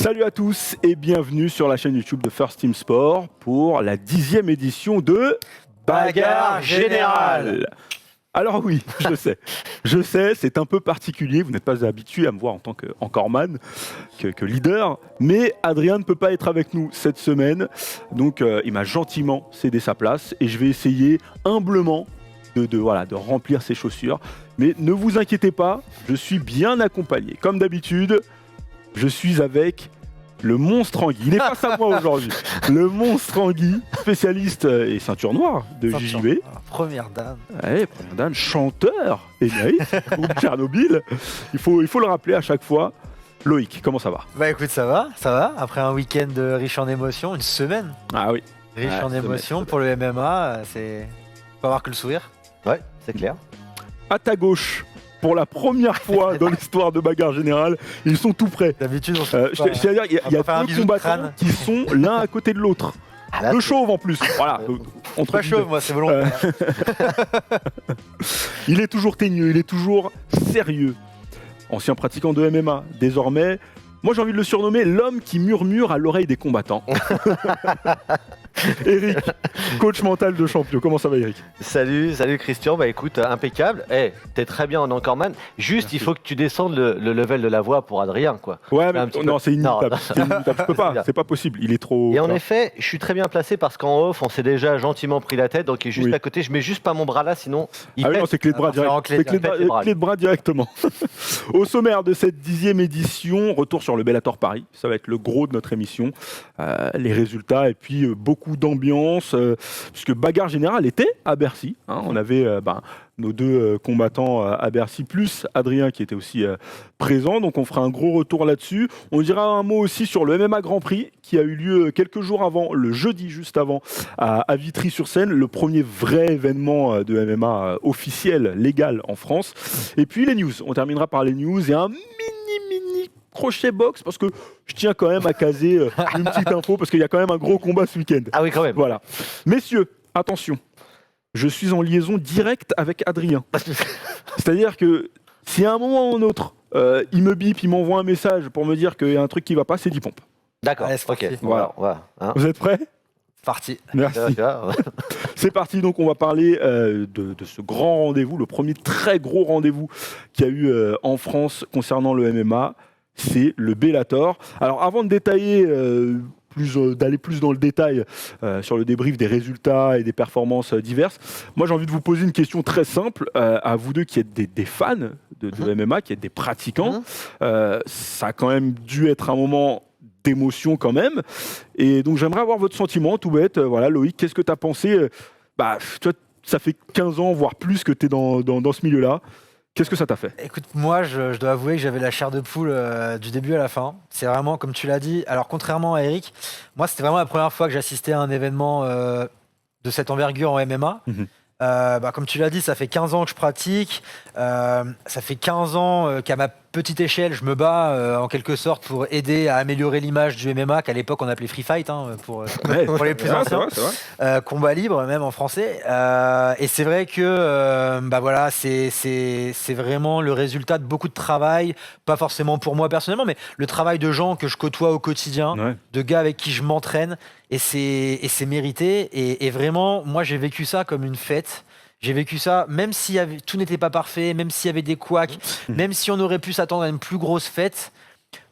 Salut à tous et bienvenue sur la chaîne YouTube de First Team Sport pour la 10e édition de Bagarre Générale. Alors oui, je sais, c'est un peu particulier, vous n'êtes pas habitué à me voir en tant qu'encoreman, que leader, mais Adrien ne peut pas être avec nous cette semaine, donc il m'a gentiment cédé sa place et je vais essayer humblement de remplir ses chaussures. Mais ne vous inquiétez pas, je suis bien accompagné. Comme d'habitude, je suis avec le monstre Anguille. Il est face à moi aujourd'hui. Le monstre Anguille, spécialiste et ceinture noire de JJB. Première dame. Ouais, première dame, chanteur émérite, groupe Tchernobyl. Il faut le rappeler à chaque fois. Loïc, comment ça va? Bah écoute, ça va. Après un week-end riche en émotions, une semaine Ah oui. riche en émotions pour le MMA, c'est pas avoir que le sourire. Ouais, c'est clair. À ta gauche, pour la première fois dans l'histoire de Bagarre Générale, ils sont tout près. D'habitude, on C'est-à-dire qu'il y a faire un deux bisou de combattants crâne. qui sont l'un à côté de l'autre. Ah, là, Deux chauves en plus. Voilà. Entre pas guillemets. chaud, moi, c'est volontaire. Il est toujours teigneux, il est toujours sérieux. Ancien pratiquant de MMA, désormais, moi j'ai envie de le surnommer l'homme qui murmure à l'oreille des combattants. Eric, coach mental de champion. Comment ça va, Eric? Salut Christian, bah écoute, impeccable. T'es très bien en encoreman. Juste, Merci. il faut que tu descendes le level de la voix pour Adrien, quoi. Ouais, mais Un petit non, peu. c'est inimitable. Non. C'est inimitable. Je peux pas, c'est pas possible. Il est trop. Et en effet, je suis très bien placé parce qu'en off, on s'est déjà gentiment pris la tête, donc il est juste Oui. à côté. Je mets juste pas mon bras là, sinon il Ah oui, pète. non, c'est clé de bras Ah, direct. en clé, C'est clé de pète les bras. clé de bras directement. Au sommaire de cette 10e édition, retour sur le Bellator Paris. Ça va être le gros de notre émission. Les résultats et puis beaucoup d'ambiance. Puisque Bagarre Générale était à Bercy. Hein. On avait nos deux combattants à Bercy, plus Adrien qui était aussi présent. Donc on fera un gros retour là-dessus. On dira un mot aussi sur le MMA Grand Prix qui a eu lieu quelques jours avant, le jeudi juste avant, à Vitry-sur-Seine. Le premier vrai événement de MMA officiel, légal en France. Et puis les news. On terminera par les news et un mini crochet box parce que je tiens quand même à caser une petite info parce qu'il y a quand même un gros combat ce week-end. Ah oui, quand même. Voilà. Messieurs, attention. Je suis en liaison directe avec Adrien. C'est-à-dire que si à un moment ou un autre, il me bip, il m'envoie un message pour me dire qu'il y a un truc qui va pas, c'est 10 pompes. D'accord, Allez, c'est ok. parti. Voilà. Voilà. Hein. Vous êtes prêts? Parti. Merci. Tu vois, C'est parti, donc on va parler de ce grand rendez-vous, le premier très gros rendez-vous qu'il y a eu en France concernant le MMA, c'est le Bellator. Alors avant de détailler, d'aller plus dans le détail sur le débrief des résultats et des performances diverses, moi j'ai envie de vous poser une question très simple à vous deux qui êtes des fans de MMA, qui êtes des pratiquants. Ça a quand même dû être un moment d'émotion quand même. Et donc j'aimerais avoir votre sentiment, tout bête. Voilà, Loïc, qu'est-ce que tu as pensé? Toi, ça fait 15 ans, voire plus que tu es dans ce milieu-là. Qu'est-ce que ça t'a fait? Écoute, moi, je dois avouer que j'avais la chair de poule du début à la fin. C'est vraiment, comme tu l'as dit, alors contrairement à Eric, moi, c'était vraiment la première fois que j'assistais à un événement de cette envergure en MMA. Mhm. Comme tu l'as dit, ça fait 15 ans que je pratique. Ça fait 15 ans qu'à ma petite échelle, je me bats en quelque sorte pour aider à améliorer l'image du MMA, qu'à l'époque on appelait Free Fight, pour les plus anciens. C'est vrai. Combat libre, même en français. Et c'est vrai que c'est vraiment le résultat de beaucoup de travail, pas forcément pour moi personnellement, mais le travail de gens que je côtoie au quotidien, Ouais. de gars avec qui je m'entraîne, et c'est mérité. Et vraiment, moi j'ai vécu ça comme une fête. J'ai vécu ça, même si tout n'était pas parfait, même s'il y avait des couacs, même si on aurait pu s'attendre à une plus grosse fête.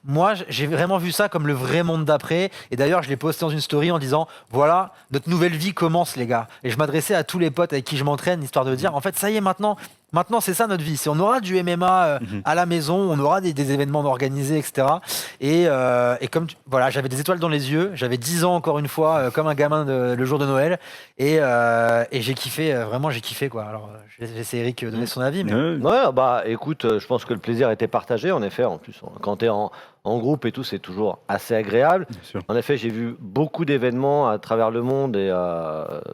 Moi, j'ai vraiment vu ça comme le vrai monde d'après. Et d'ailleurs, je l'ai posté dans une story en disant « Voilà, notre nouvelle vie commence, les gars. » Et je m'adressais à tous les potes avec qui je m'entraîne, histoire de dire « En fait, ça y est, maintenant c'est ça notre vie. On aura du MMA à la maison, on aura des événements organisés, etc. » Et comme voilà, j'avais des étoiles dans les yeux. J'avais 10 ans, encore une fois, comme un gamin le jour de Noël. Et j'ai kiffé, vraiment, j'ai kiffé, quoi. Alors, je vais laisser Eric donner son avis. Mais... Ouais. Ouais, écoute, je pense que le plaisir était partagé, en effet. En plus, quand tu es en groupe et tout, c'est toujours assez agréable. Bien sûr. En effet, j'ai vu beaucoup d'événements à travers le monde, et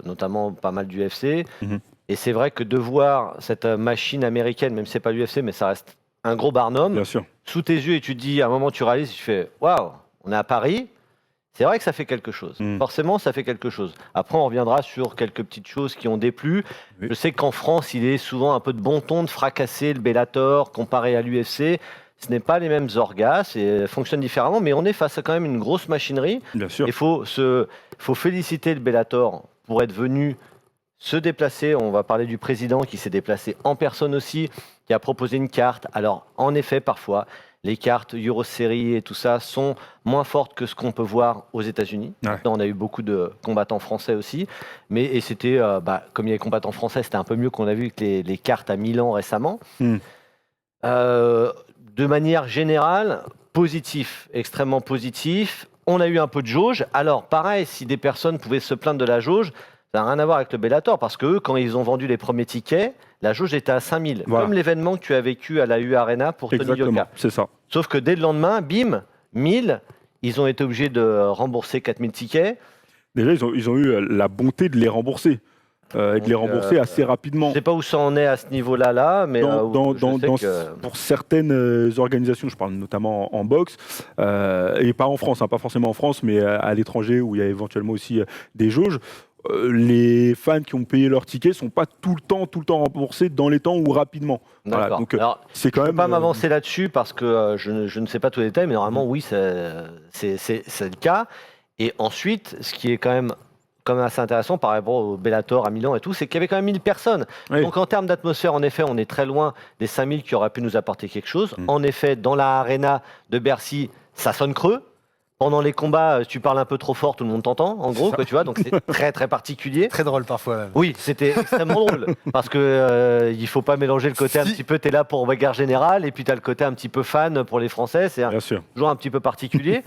notamment pas mal d'UFC. Mhm. Et c'est vrai que de voir cette machine américaine, même si c'est pas l'UFC, mais ça reste un gros barnum, Bien sûr. sous tes yeux, et tu te dis, à un moment, tu réalises, tu fais « Waouh, on est à Paris ». C'est vrai que ça fait quelque chose. Mm. Forcément, ça fait quelque chose. Après, on reviendra sur quelques petites choses qui ont déplu. Oui. Je sais qu'en France, il est souvent un peu de bon ton de fracasser le Bellator comparé à l'UFC. Ce n'est pas les mêmes orgas, ça fonctionne différemment, mais on est face à quand même une grosse machinerie. Bien sûr. Il faut féliciter le Bellator pour être venu se déplacer. On va parler du président qui s'est déplacé en personne aussi, qui a proposé une carte. Alors, en effet, parfois, les cartes Euroseries et tout ça sont moins fortes que ce qu'on peut voir aux États-Unis. Ouais. On a eu beaucoup de combattants français aussi. Et c'était, comme il y a des combattants français, c'était un peu mieux qu'on a vu que les cartes à Milan récemment. De manière générale, positif, extrêmement positif. On a eu un peu de jauge. Alors, pareil, si des personnes pouvaient se plaindre de la jauge, ça n'a rien à voir avec le Bellator, parce qu'eux, quand ils ont vendu les premiers tickets, la jauge était à 5000. Voilà. Comme l'événement que tu as vécu à la U Arena pour Tony Exactement, Yoka. c'est ça. Sauf que dès le lendemain, bim, 1000, ils ont été obligés de rembourser 4000 tickets. Déjà, ils ont eu la bonté de les rembourser. Et de les rembourser assez rapidement. Je ne sais pas où ça en est à ce niveau-là, mais pour certaines organisations, je parle notamment en boxe, et pas en France, pas forcément en France, mais à l'étranger où il y a éventuellement aussi des jauges, les fans qui ont payé leur ticket ne sont pas tout le temps remboursés dans les temps ou rapidement. Voilà, donc alors, c'est quand je ne même. peux pas m'avancer là-dessus parce que je ne sais pas tous les détails, mais normalement, oui, c'est le cas. Et ensuite, ce qui est quand même assez intéressant par rapport au Bellator à Milan et tout, c'est qu'il y avait quand même 1000 personnes. Oui. Donc en termes d'atmosphère, en effet, on est très loin des 5000 qui auraient pu nous apporter quelque chose. En effet, dans la arena de Bercy, ça sonne creux. Pendant les combats, tu parles un peu trop fort, tout le monde t'entend, en gros, tu vois, donc c'est très très particulier. Très drôle parfois même. Oui, c'était extrêmement drôle, parce que il faut pas mélanger le côté un petit peu, t'es là pour bagarre générale, et puis t'as le côté un petit peu fan pour les Français, c'est toujours un petit peu particulier.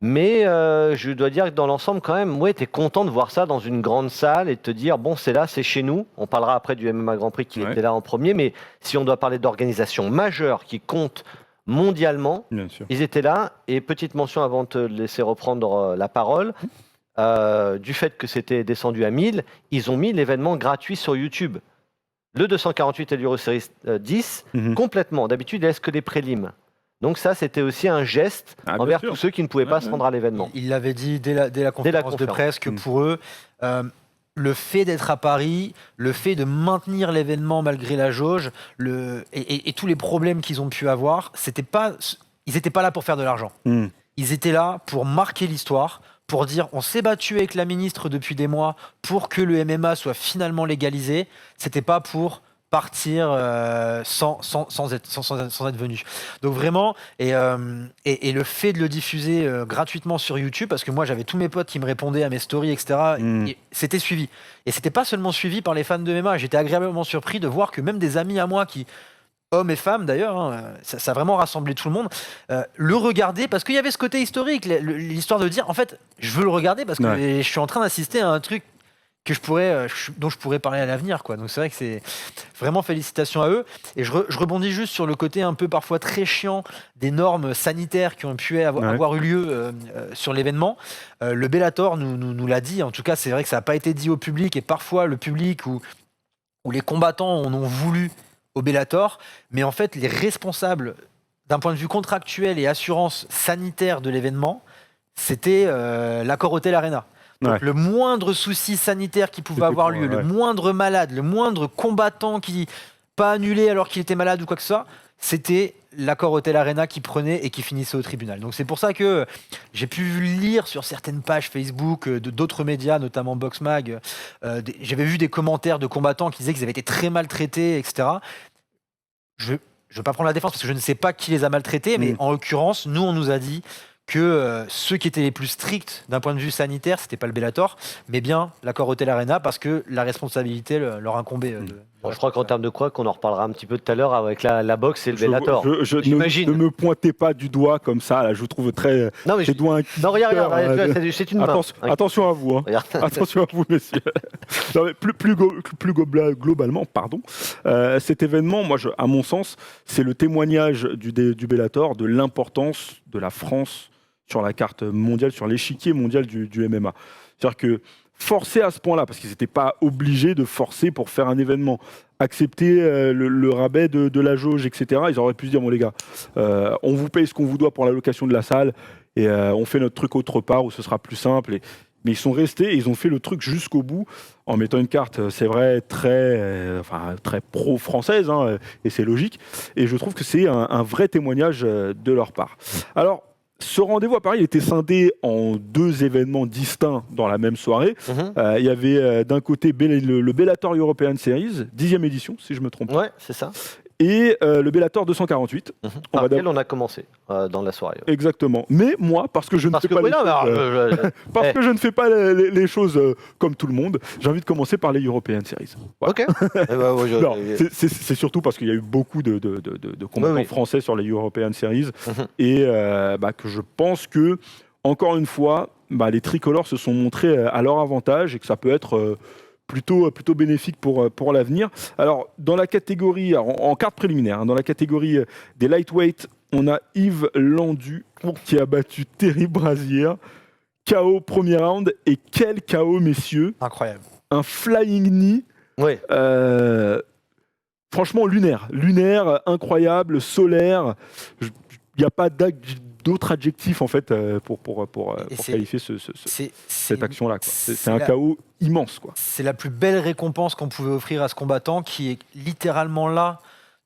Mais je dois dire que dans l'ensemble, quand même, ouais, t'es content de voir ça dans une grande salle et de te dire, bon, c'est là, c'est chez nous. On parlera après du MMA Grand Prix qui était là en premier, mais si on doit parler d'organisations majeures qui comptent mondialement, ils étaient là. Et petite mention avant de te laisser reprendre la parole, du fait que c'était descendu à 1000, ils ont mis l'événement gratuit sur YouTube. Le 248 et l'Euroseries 10, complètement. D'habitude, il laisse que des prélims. Donc ça, c'était aussi un geste envers tous ceux qui ne pouvaient pas se rendre à l'événement. Il l'avait dit dès la conférence de presse que pour eux, le fait d'être à Paris, le fait de maintenir l'événement malgré la jauge, et tous les problèmes qu'ils ont pu avoir, ils n'étaient pas là pour faire de l'argent. Ils étaient là pour marquer l'histoire, pour dire on s'est battu avec la ministre depuis des mois pour que le MMA soit finalement légalisé. C'était pas pour partir sans être venu. Donc vraiment, et le fait de le diffuser gratuitement sur YouTube, parce que moi j'avais tous mes potes qui me répondaient à mes stories, etc. Et c'était suivi. Et c'était pas seulement suivi par les fans de MMA. J'étais agréablement surpris de voir que même des amis à moi qui, hommes et femmes d'ailleurs, ça a vraiment rassemblé tout le monde, le regardaient parce qu'il y avait ce côté historique, l'histoire de dire en fait je veux le regarder parce que je suis en train d'assister à un truc que dont je pourrais parler à l'avenir, quoi. Donc c'est vrai que c'est vraiment félicitations à eux. Et je rebondis juste sur le côté un peu parfois très chiant des normes sanitaires qui ont pu avoir eu lieu sur l'événement. Le Bellator nous l'a dit. En tout cas, c'est vrai que ça n'a pas été dit au public, et parfois le public ou les combattants en ont voulu au Bellator. Mais en fait, les responsables d'un point de vue contractuel et assurance sanitaire de l'événement, c'était l'accord Hôtel Arena. Donc le moindre souci sanitaire qui pouvait avoir lieu, le moindre malade, le moindre combattant qui pas annulé alors qu'il était malade ou quoi que ce soit, c'était l'accord Hôtel Arena qui prenait et qui finissait au tribunal. Donc c'est pour ça que j'ai pu lire sur certaines pages Facebook d'autres médias, notamment Boxmag, j'avais vu des commentaires de combattants qui disaient qu'ils avaient été très maltraités, etc. Je ne veux pas prendre la défense parce que je ne sais pas qui les a maltraités, mais en l'occurrence, nous on nous a dit que ceux qui étaient les plus stricts d'un point de vue sanitaire, c'était pas le Bellator, mais bien l'accord Hôtel Arena, parce que la responsabilité leur incombait. Je crois qu'en termes de quoi, qu'on en reparlera un petit peu tout à l'heure avec la boxe et le Bellator. Ne me pointez pas du doigt comme ça, là, je vous trouve très. Non, mais regarde, c'est une main. Attention à vous, attention à vous, messieurs. Non, mais plus globalement, cet événement, moi, à mon sens, c'est le témoignage du Bellator de l'importance de la France sur la carte mondiale, sur l'échiquier mondial du MMA. C'est-à-dire que forcer à ce point-là, parce qu'ils n'étaient pas obligés de forcer pour faire un événement, accepter le rabais de la jauge, etc. Ils auraient pu se dire, bon les gars, on vous paye ce qu'on vous doit pour la location de la salle, et on fait notre truc autre part où ce sera plus simple. mais ils sont restés et ils ont fait le truc jusqu'au bout en mettant une carte, c'est vrai, très pro-française, hein, et c'est logique. Et je trouve que c'est un vrai témoignage de leur part. Alors, ce rendez-vous à Paris, il était scindé en 2 événements distincts dans la même soirée. Il y avait d'un côté le Bellator European Series, 10e édition, si je ne me trompe pas. Ouais, c'est ça. Et le Bellator 248. Par lequel on a commencé dans la soirée. Ouais. Exactement. Mais moi, parce que je ne fais pas les choses comme tout le monde, j'ai envie de commencer par les European Series. Voilà. Ok. C'est surtout parce qu'il y a eu beaucoup de combattants français sur les European Series et que je pense que, encore une fois, les tricolores se sont montrés à leur avantage et que ça peut être plutôt bénéfique pour l'avenir. Alors, dans la catégorie, en carte préliminaire, dans la catégorie des lightweight, on a Yves Landu qui a battu Terry Brazier. KO premier round. Et quel KO, messieurs! Incroyable. Un flying knee. Ouais. Franchement, lunaire, incroyable, solaire. Il n'y a pas d'autres adjectifs en fait pour qualifier cette action-là. C'est un KO immense, quoi. C'est la plus belle récompense qu'on pouvait offrir à ce combattant qui est littéralement là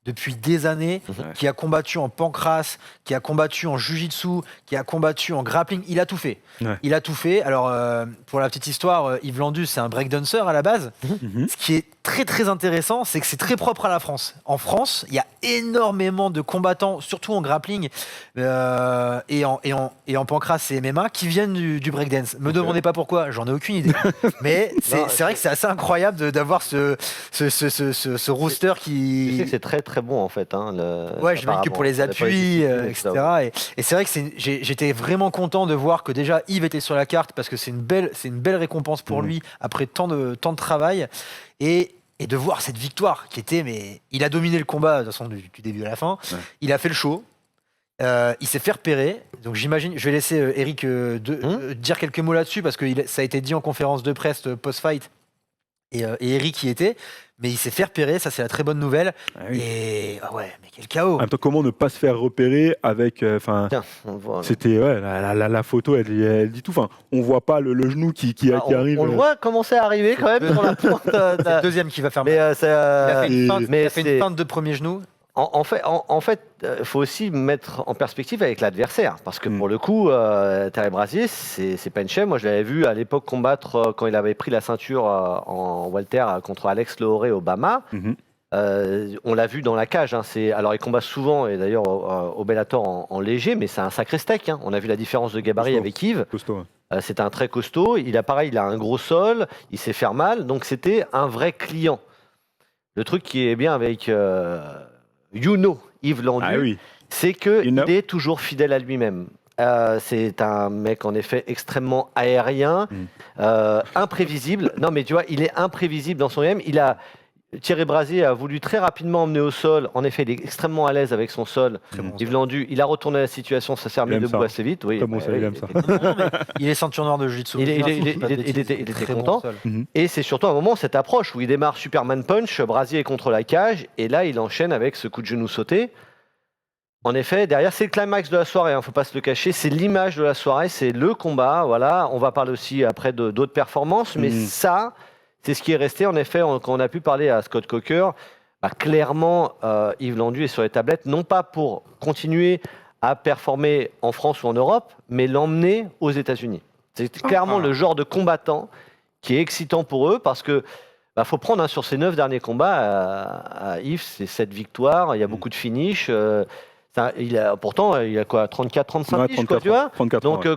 depuis des années, qui a combattu en pancrace, qui a combattu en jiu-jitsu, qui a combattu en grappling. Il a tout fait. Ouais. Il a tout fait. Alors, pour la petite histoire, Yves Landu, c'est un breakdancer à la base. Ce qui est très, très intéressant, c'est que c'est très propre à la France. En France, il y a énormément de combattants, surtout en grappling et en pancrace et MMA, qui viennent du breakdance. Me demandez pas pourquoi, j'en ai aucune idée. Mais c'est vrai que c'est assez incroyable d'avoir ce roster qui... Je sais que c'est très, très bon, en fait. Ouais, j'imagine que pour les appuis, etc. Et c'est vrai que j'étais vraiment content de voir que déjà Yves était sur la carte parce que c'est une belle récompense pour lui après tant de travail. Et de voir cette victoire qui était, mais il a dominé le combat de toute façon du début à la fin. Ouais. Il a fait le show. Il s'est fait repérer. Donc j'imagine, je vais laisser Eric dire quelques mots là-dessus parce que ça a été dit en conférence de presse post-fight et Eric y était. Mais il s'est fait repérer, ça c'est la très bonne nouvelle. Ah oui. Et ouais, mais quel chaos. En même temps, comment ne pas se faire repérer avec... c'était la photo, elle dit tout. On voit pas le genou qui arrive. On le voit commencer à arriver quand même sur la pointe. C'est le deuxième qui va faire mal. Il a fait une feinte de premier genou. En fait, il faut aussi mettre en perspective avec l'adversaire. Parce que pour le coup, Terry Brazier, c'est pas une chaîne. Moi, je l'avais vu à l'époque combattre quand il avait pris la ceinture en welter contre Alex Lehoré au Bama. On l'a vu dans la cage. Alors, il combat souvent, et d'ailleurs au Bellator en léger, mais c'est un sacré steak. On a vu la différence de gabarit avec Yves. C'était un très costaud. Il a un gros sol. Il sait faire mal. Donc, c'était un vrai client. Le truc qui est bien avec... Yves Landu, c'est qu'il est toujours fidèle à lui-même. C'est un mec en effet extrêmement aérien, imprévisible. Non mais tu vois, il est imprévisible dans son game. Thierry Brazier a voulu très rapidement emmener au sol. En effet, il est extrêmement à l'aise avec son sol. Yves Landu, il a retourné la situation, ça s'est remis debout assez vite. Oui, il est ceinture noire de jiu-jitsu. Il était très content. Et c'est surtout un moment, cette approche où il démarre Superman Punch, Brazier est contre la cage, et là, il enchaîne avec ce coup de genou sauté. En effet, derrière, c'est le climax de la soirée, il ne faut pas se le cacher. C'est l'image de la soirée, c'est le combat. Voilà. On va parler aussi après d'autres performances, mais ça... C'est ce qui est resté, en effet, quand on a pu parler à Scott Coker, clairement, Yves Landu est sur les tablettes, non pas pour continuer à performer en France ou en Europe, mais l'emmener aux États-Unis. C'est clairement le genre de combattant qui est excitant pour eux, parce que faut prendre sur ces 9 derniers combats, à Yves, c'est 7 victoires, il y a beaucoup de finish. Pourtant, il a quoi, 34-35 fiches, quoi, tu vois 34 Donc,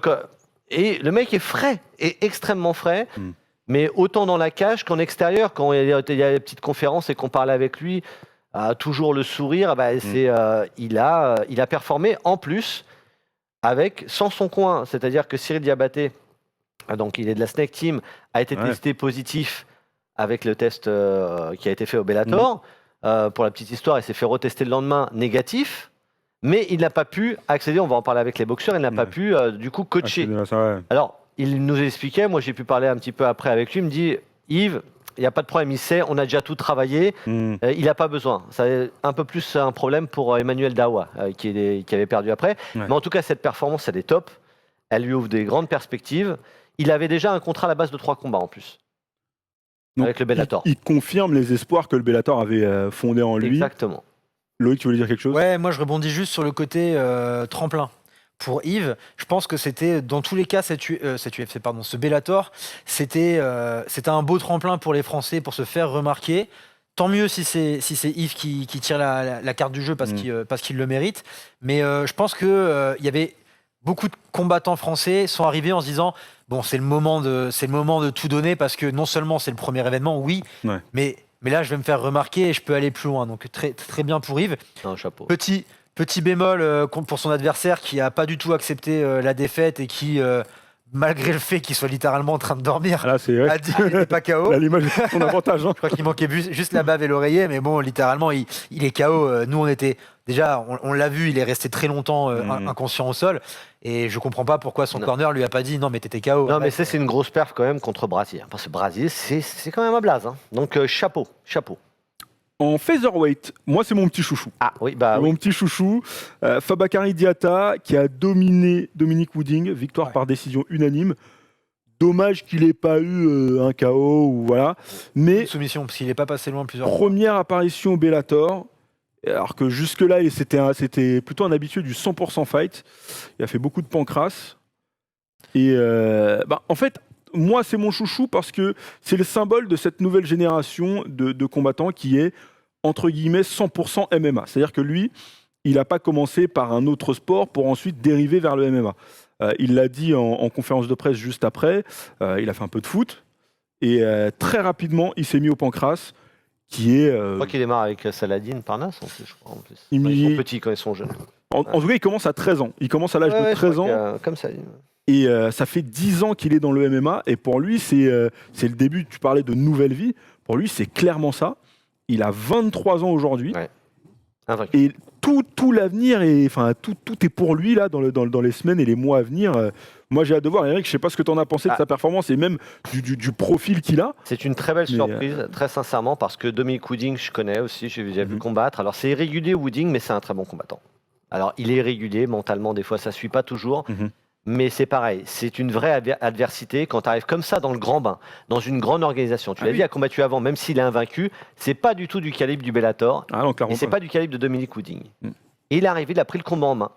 et le mec est frais, est extrêmement frais. Mais autant dans la cage qu'en extérieur, quand il y a des petites conférences et qu'on parle avec lui, toujours le sourire, il a performé en plus sans son coin. C'est-à-dire que Cyril Diabaté, donc il est de la Snake Team, a été testé positif avec le test qui a été fait au Bellator. Pour la petite histoire, il s'est fait retester le lendemain négatif. Mais il n'a pas pu accéder, on va en parler avec les boxeurs, il n'a pas pu du coup coacher. Alors, il nous expliquait, moi j'ai pu parler un petit peu après avec lui, il me dit « Yves, il n'y a pas de problème, il sait, on a déjà tout travaillé, il n'a pas besoin. » C'est un peu plus un problème pour Emmanuel Dawa, qui avait perdu après. Mais en tout cas, cette performance, elle est top. Elle lui ouvre des grandes perspectives. Il avait déjà un contrat à la base de 3 combats en plus. Donc, avec le Bellator. Il confirme les espoirs que le Bellator avait fondés en lui. Exactement. Loïc, tu voulais dire quelque chose ? Ouais, moi je rebondis juste sur le côté tremplin. Pour Yves, je pense que c'était dans tous les cas ce Bellator, c'était un beau tremplin pour les Français pour se faire remarquer. Tant mieux si c'est Yves qui tire la carte du jeu parce qu'il le mérite. Mais je pense que il y avait beaucoup de combattants français sont arrivés en se disant bon, c'est le moment de tout donner parce que non seulement c'est le premier événement, oui, mais là je vais me faire remarquer et je peux aller plus loin. Donc très très bien pour Yves. Un chapeau. Petit bémol pour son adversaire qui n'a pas du tout accepté la défaite et qui, malgré le fait qu'il soit littéralement en train de dormir, a dit qu'il n'était pas KO. L'image est son avantage. Je crois qu'il manquait juste la bave et l'oreiller, mais bon, littéralement, il est KO. Nous, on était déjà, on l'a vu, il est resté très longtemps inconscient au sol. Et je comprends pas pourquoi son corner lui a pas dit non, mais t'étais KO. Non, mais c'est une grosse perf quand même contre Brasier. Parce que Brasier, c'est quand même un blaze. Hein. Donc, chapeau. En featherweight, moi c'est mon petit chouchou. Ah oui, Mon petit chouchou, Fabakary Diatta qui a dominé Dominic Wooding, victoire par décision unanime. Dommage qu'il n'ait pas eu un KO ou voilà. Mais une soumission parce qu'il n'est pas passé loin plusieurs fois. Première apparition au Bellator, alors que jusque-là c'était plutôt un habitué du 100% fight. Il a fait beaucoup de pancrace. Et en fait, moi, c'est mon chouchou parce que c'est le symbole de cette nouvelle génération de combattants qui est, entre guillemets, 100% MMA. C'est-à-dire que lui, il n'a pas commencé par un autre sport pour ensuite dériver vers le MMA. Il l'a dit en conférence de presse juste après, il a fait un peu de foot, et très rapidement, il s'est mis au pancrace, qui est... Je crois qu'il démarre avec Saladin Parnasse, en plus, je crois. En plus. Ils sont petits quand ils sont jeunes. En tout cas, il commence à 13 ans. Il commence à l'âge de 13 ans. Comme ça. Et ça fait 10 ans qu'il est dans le MMA. Et pour lui, c'est le début. Tu parlais de nouvelle vie. Pour lui, c'est clairement ça. Il a 23 ans aujourd'hui. Ouais. Et tout l'avenir, tout est pour lui là, dans les semaines et les mois à venir. Moi, j'ai hâte de voir. Eric, je ne sais pas ce que tu en as pensé de sa performance et même du profil qu'il a. C'est une très belle surprise, très sincèrement, parce que Dominic Wooding, je connais aussi. J'ai déjà vu combattre. Alors, c'est irrégulier, Wooding, mais c'est un très bon combattant. Alors, il est irrégulier mentalement. Des fois, ça ne suit pas toujours. Mais c'est pareil, c'est une vraie adversité quand tu arrives comme ça dans le grand bain, dans une grande organisation. Tu l'as dit, il a combattu avant, même s'il est invaincu, c'est pas du tout du calibre du Bellator, et c'est pas du calibre de Dominic Wooding. Et il est arrivé, il a pris le combat en main,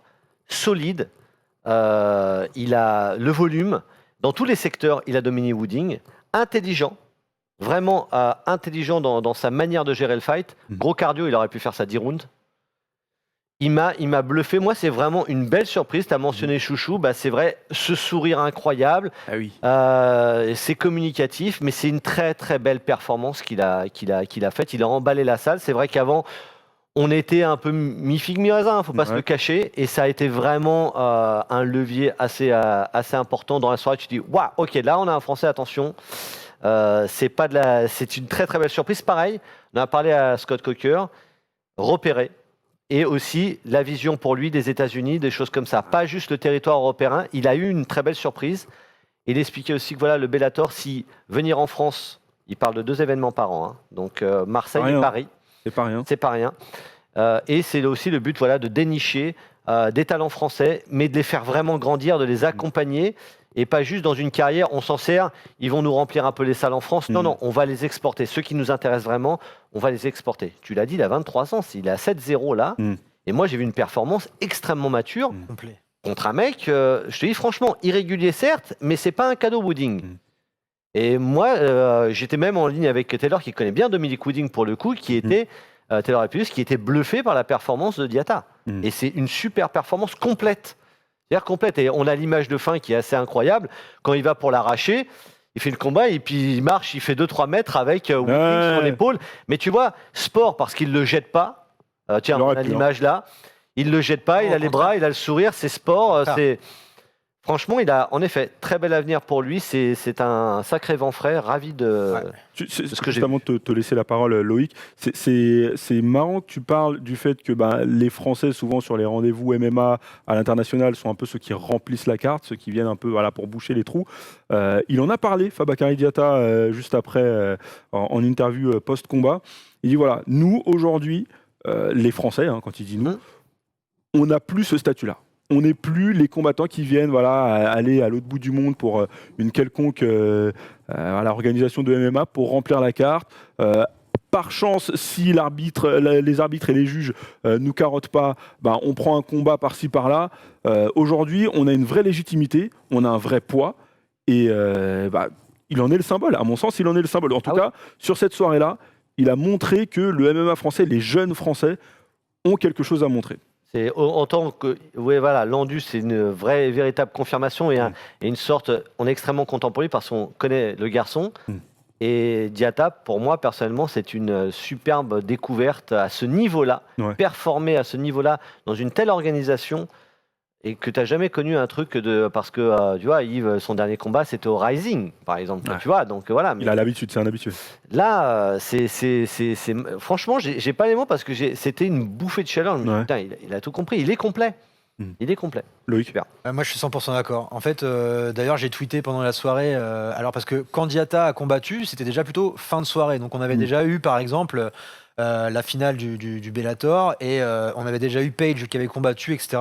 solide, il a le volume, dans tous les secteurs, il a dominé Wooding, intelligent, vraiment intelligent dans sa manière de gérer le fight, gros cardio, il aurait pu faire ça 10 rounds. Il m'a bluffé. Moi, c'est vraiment une belle surprise. Tu as mentionné Chouchou. C'est vrai, ce sourire incroyable. Ah oui. C'est communicatif, mais c'est une très, très belle performance qu'il a faite. Il a emballé la salle. C'est vrai qu'avant, on était un peu mi-figue, mi-raisin. Il ne faut pas se le cacher. Et ça a été vraiment un levier assez important dans la soirée. Tu te dis, waouh, ok, là, on a un Français, attention. C'est une très, très belle surprise. Pareil, on a parlé à Scott Coker, repéré. Et aussi la vision pour lui des États-Unis, des choses comme ça. Pas juste le territoire européen. Il a eu une très belle surprise. Il expliquait aussi que voilà, le Bellator, si venir en France, il parle de 2 événements par an. Donc Marseille et Paris. C'est pas rien. C'est pas rien. Et c'est aussi le but de dénicher des talents français, mais de les faire vraiment grandir, de les accompagner. Et pas juste dans une carrière, on s'en sert, ils vont nous remplir un peu les salles en France. Non, on va les exporter. Ceux qui nous intéressent vraiment, on va les exporter. Tu l'as dit, il a 23 ans, il est à 7-0 là. Et moi, j'ai vu une performance extrêmement mature contre un mec, je te dis franchement, irrégulier certes, mais c'est pas un cadeau Wooding. Et moi, j'étais même en ligne avec Taylor, qui connaît bien Dominic Wooding pour le coup, qui était Taylor Eppius, qui était bluffé par la performance de Diatta. Et c'est une super performance complète. C'est-à-dire complète. Et on a l'image de fin qui est assez incroyable. Quand il va pour l'arracher, il fait le combat et puis il marche, il fait 2-3 mètres avec Wooding sur l'épaule. Mais tu vois, sport, parce qu'il ne le jette pas. Tiens, on a l'image là. Il ne le jette pas, il a les bras, il a le sourire, c'est sport. Franchement, il a en effet très bel avenir pour lui. C'est un sacré vent frais, ravi de ce que j'ai. Juste avant de te laisser la parole, Loïc, c'est marrant que tu parles du fait que les Français, souvent sur les rendez-vous MMA à l'international, sont un peu ceux qui remplissent la carte, ceux qui viennent un peu pour boucher les trous. Il en a parlé, Fabakary Diatta, juste après, en interview post-combat. Il dit voilà, nous, aujourd'hui, les Français, quand il dit nous, on n'a plus ce statut-là. on n'est plus les combattants qui viennent aller à l'autre bout du monde pour une quelconque organisation de MMA pour remplir la carte. Par chance, si les arbitres et les juges nous carottent pas, on prend un combat par-ci par-là. Aujourd'hui, on a une vraie légitimité, on a un vrai poids et il en est le symbole. À mon sens, il en est le symbole. En tout cas, sur cette soirée-là, il a montré que le MMA français, les jeunes Français, ont quelque chose à montrer. C'est en tant que Landu, c'est une vraie et véritable confirmation et une sorte. On est extrêmement content pour lui parce qu'on connaît le garçon. Et Diatta, pour moi personnellement, c'est une superbe découverte à ce niveau-là, performer à ce niveau-là dans une telle organisation. Et que tu n'as jamais connu un truc parce que, tu vois, Yves, son dernier combat, c'était au Rising, par exemple. Tu vois, donc voilà. Il a l'habitude, c'est un habitué. Là, franchement, j'ai pas les mots parce que c'était une bouffée de chaleur. Putain, il a tout compris. Il est complet. Il est complet. Loïc. Super. Moi, je suis 100% d'accord. En fait, d'ailleurs, j'ai tweeté pendant la soirée. Alors, parce que quand Diatta a combattu, c'était déjà plutôt fin de soirée. Donc, on avait déjà eu, par exemple, la finale du Bellator et on avait déjà eu Page qui avait combattu, etc.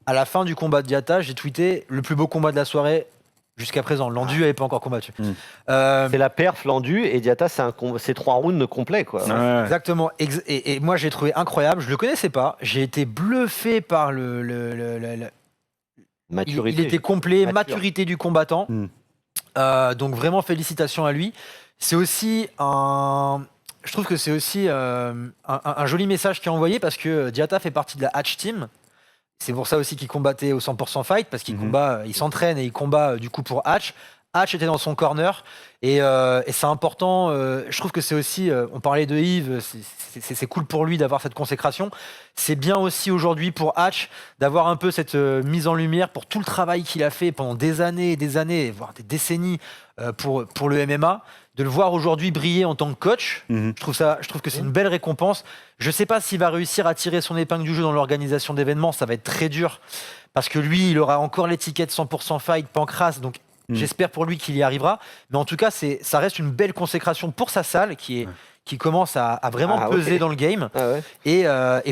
À la fin du combat de Diatta, j'ai tweeté le plus beau combat de la soirée jusqu'à présent. Landu n'avait pas encore combattu. C'est la perf Landu et Diatta, c'est 3 rounds complets, quoi. Exactement. Et moi, j'ai trouvé incroyable. Je le connaissais pas. J'ai été bluffé par maturité. Il était complet, maturité du combattant. Donc vraiment félicitations à lui. C'est aussi je trouve que c'est aussi un joli message qui est envoyé parce que Diatta fait partie de la Hatch Team. C'est pour ça aussi qu'il combattait au 100% fight parce qu'il combat, il s'entraîne et il combat du coup pour Hatch. Hatch était dans son corner et c'est important. Je trouve que c'est aussi, on parlait de Yves, c'est cool pour lui d'avoir cette consécration. C'est bien aussi aujourd'hui pour Hatch d'avoir un peu cette mise en lumière pour tout le travail qu'il a fait pendant des années et des années, voire des décennies pour le MMA. De le voir aujourd'hui briller en tant que coach, je trouve que c'est une belle récompense. Je ne sais pas s'il va réussir à tirer son épingle du jeu dans l'organisation d'événements, ça va être très dur parce que lui, il aura encore l'étiquette 100% fight, Pancras, donc j'espère pour lui qu'il y arrivera. Mais en tout cas, ça reste une belle consécration pour sa salle qui commence à vraiment peser dans le game. Et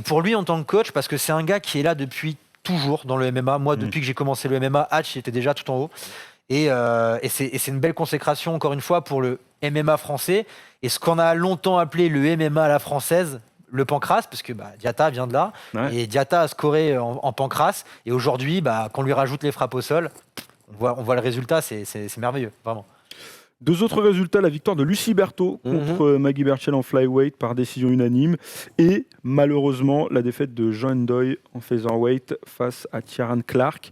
pour lui en tant que coach, parce que c'est un gars qui est là depuis toujours dans le MMA. Moi, depuis que j'ai commencé le MMA, Hatch était déjà tout en haut. Et c'est une belle consécration, encore une fois, pour le MMA français. Et ce qu'on a longtemps appelé le MMA à la française, le Pancras, parce que Diatta vient de là. Et Diatta a scoré en Pancras. Et aujourd'hui, qu'on lui rajoute les frappes au sol, on voit le résultat, c'est merveilleux, vraiment. 2 autres résultats, la victoire de Lucie Berthaud contre Maggie Berchel en flyweight par décision unanime et malheureusement la défaite de Jean Ndoye en featherweight face à Kieran Clark.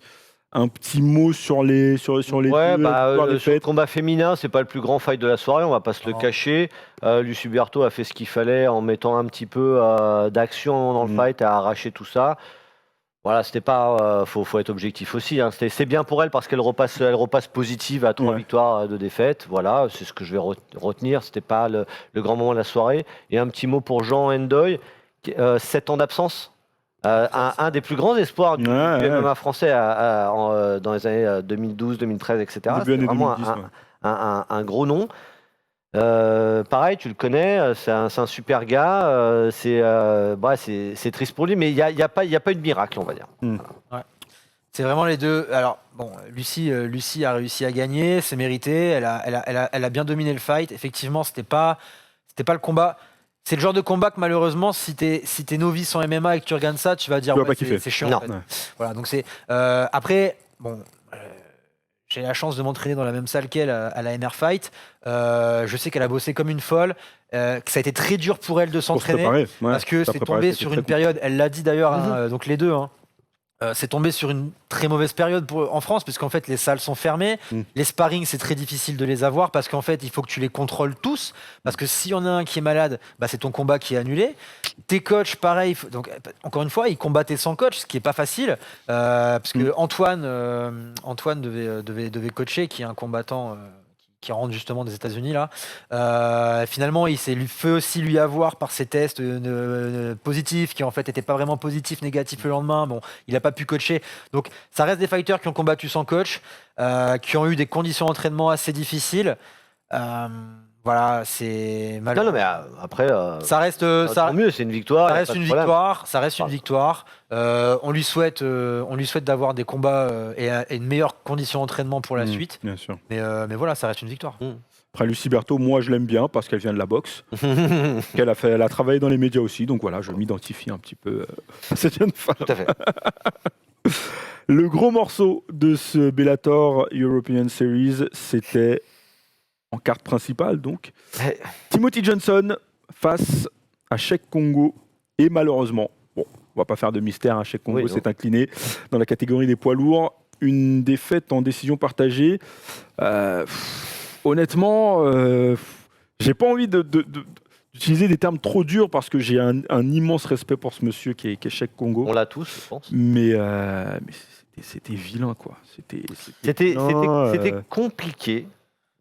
Un petit mot sur les sur les deux sur le combat féminin, c'est pas le plus grand fight de la soirée, on va pas se le cacher. Lucie Berthaud a fait ce qu'il fallait en mettant un petit peu d'action dans le fight, à arracher tout ça. Voilà, c'était pas. Faut être objectif aussi. Hein. C'est bien pour elle parce qu'elle repasse positive à 3 victoires de défaite. Voilà, c'est ce que je vais retenir. C'était pas le grand moment de la soirée. Et un petit mot pour Jean Ndoye, 7 ans d'absence. Un des plus grands espoirs du MMA français dans les années 2012, 2013, etc. C'est vraiment 2010, un gros nom. Pareil, tu le connais, c'est un super gars. C'est triste pour lui, mais il n'y a pas eu de miracle, on va dire. C'est vraiment les deux. Alors, bon, Lucie a réussi à gagner, c'est mérité. Elle a bien dominé le fight. Effectivement, c'était pas le combat. C'est le genre de combat que malheureusement, si t'es novice en MMA et que tu regardes ça, tu vas dire c'est chiant. En fait. Voilà, donc c'est après bon. J'ai la chance de m'entraîner dans la même salle qu'elle à la NR Fight. Je sais qu'elle a bossé comme une folle, que ça a été très dur pour elle de s'entraîner parce que c'est tombé sur une période. Elle l'a dit d'ailleurs, donc les deux. C'est tombé sur une très mauvaise période en France, puisqu'en fait les salles sont fermées. Les sparring, c'est très difficile de les avoir parce qu'en fait il faut que tu les contrôles tous. Parce que s'il y en a un qui est malade, c'est ton combat qui est annulé. Tes coachs, pareil. Donc encore une fois, ils combattaient sans coach, ce qui est pas facile, parce que Antoine devait coacher, qui est un combattant qui rentre justement des États-Unis là. Finalement, il s'est fait aussi lui avoir par ses tests positifs, qui en fait n'étaient pas vraiment positifs, négatifs le lendemain. Bon, il n'a pas pu coacher. Donc, ça reste des fighters qui ont combattu sans coach, qui ont eu des conditions d'entraînement assez difficiles. Voilà, c'est mal. Non, mais après, ça reste, tant mieux, c'est une victoire. Ça reste une victoire. Ça reste une victoire. On lui souhaite d'avoir des combats et une meilleure condition d'entraînement pour la suite. Bien sûr. Mais voilà, ça reste une victoire. Après, Lucie Berthaud, moi je l'aime bien parce qu'elle vient de la boxe. Elle a travaillé dans les médias aussi, donc voilà, je m'identifie un petit peu à cette jeune femme. Tout à fait. Le gros morceau de ce Bellator European Series, c'était en carte principale, donc Timothy Johnson face à Cheick Kongo. Et malheureusement, bon, on va pas faire de mystère, Cheick Kongo s'est incliné dans la catégorie des poids lourds. Une défaite en décision partagée. Honnêtement, j'ai pas envie d'utiliser des termes trop durs parce que j'ai un immense respect pour ce monsieur qui est Cheick Kongo. On l'a tous, je pense. Mais c'était vilain, quoi. C'était compliqué.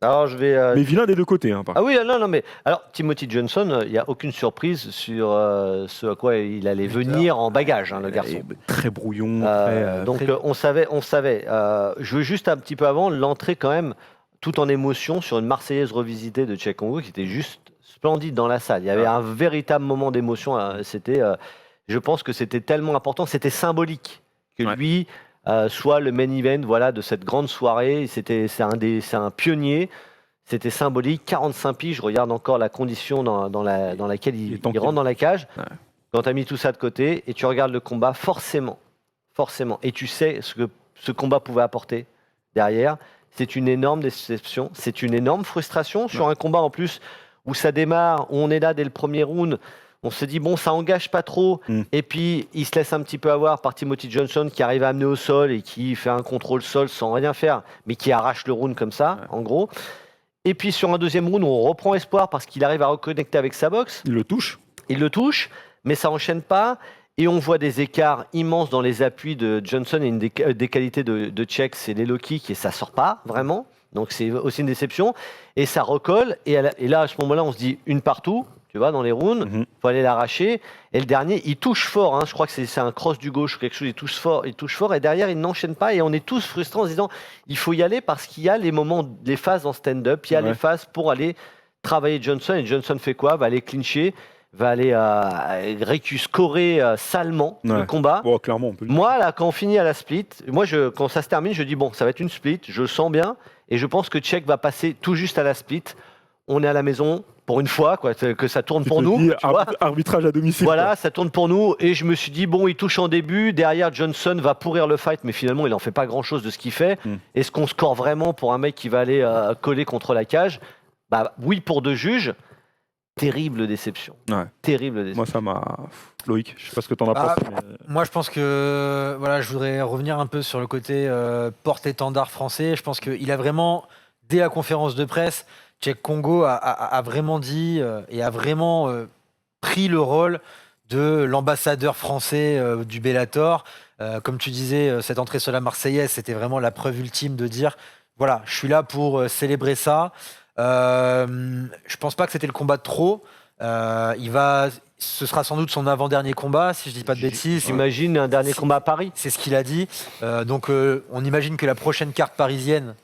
Alors, je vais. Mais vilain des deux côtés, par contre. Oui, non, mais alors Timothy Johnson, il n'y a aucune surprise sur ce à quoi il allait venir en bagage, le garçon. Très brouillon. Donc on savait. Je veux juste un petit peu avant l'entrée quand même, tout en émotion, sur une Marseillaise revisitée de Cheick Kongo qui était juste splendide dans la salle. Il y avait un véritable moment d'émotion. Je pense que c'était tellement important, c'était symbolique que lui. Soit le main event de cette grande soirée. C'est un pionnier. C'était symbolique. 45 piges. Je regarde encore la condition dans laquelle il rentre dans la cage. Ouais. Quand tu as mis tout ça de côté et tu regardes le combat, forcément, et tu sais ce que ce combat pouvait apporter derrière, c'est une énorme déception. C'est une énorme frustration sur un combat en plus où ça démarre, où on est là dès le premier round. On se dit, bon, ça engage pas trop. Et puis, il se laisse un petit peu avoir par Timothy Johnson qui arrive à amener au sol et qui fait un contrôle sol sans rien faire, mais qui arrache le round comme ça, en gros. Et puis, sur un deuxième round, on reprend espoir parce qu'il arrive à reconnecter avec sa boxe. Il le touche, mais ça enchaîne pas. Et on voit des écarts immenses dans les appuis de Johnson et une des qualités de Cheick, c'est les low kicks et ça sort pas, vraiment. Donc, c'est aussi une déception. Et ça recolle. Et là, à ce moment-là, on se dit une partout. Tu vois, dans les rounds, faut aller l'arracher. Et le dernier, il touche fort. Je crois que c'est un cross du gauche ou quelque chose. Il touche fort. Et derrière, il n'enchaîne pas. Et on est tous frustrés en se disant, il faut y aller parce qu'il y a les phases en stand-up. Il y a les phases pour aller travailler Johnson. Et Johnson fait quoi? Va aller clincher, va aller scorer salement le combat. Bon, clairement, on peut moi, là, quand on finit à la split, quand ça se termine, je dis, bon, ça va être une split. Je le sens bien. Et je pense que Cheick va passer tout juste à la split. On est à la maison. Pour une fois, que ça tourne pour nous. Arbitrage à domicile. Voilà, ça tourne pour nous. Et je me suis dit, bon, il touche en début. Derrière, Johnson va pourrir le fight. Mais finalement, il n'en fait pas grand-chose de ce qu'il fait. Est-ce qu'on score vraiment pour un mec qui va aller coller contre la cage? Oui, pour deux juges. Terrible déception. Terrible déception. Moi, ça m'a... Loïc, je ne sais pas ce que tu en as pensé. Mais... Moi, je pense que... je voudrais revenir un peu sur le côté porte-étendard français. Je pense qu'il a vraiment, dès la conférence de presse... Cheick Kongo a vraiment dit et a vraiment pris le rôle de l'ambassadeur français du Bellator. Comme tu disais, cette entrée sur la Marseillaise, c'était vraiment la preuve ultime de dire, voilà, je suis là pour célébrer ça. Je pense pas que c'était le combat de trop. Ce sera sans doute son avant-dernier combat, si je dis pas de bêtises. J'imagine un dernier combat à Paris. C'est ce qu'il a dit. Donc on imagine que la prochaine carte parisienne,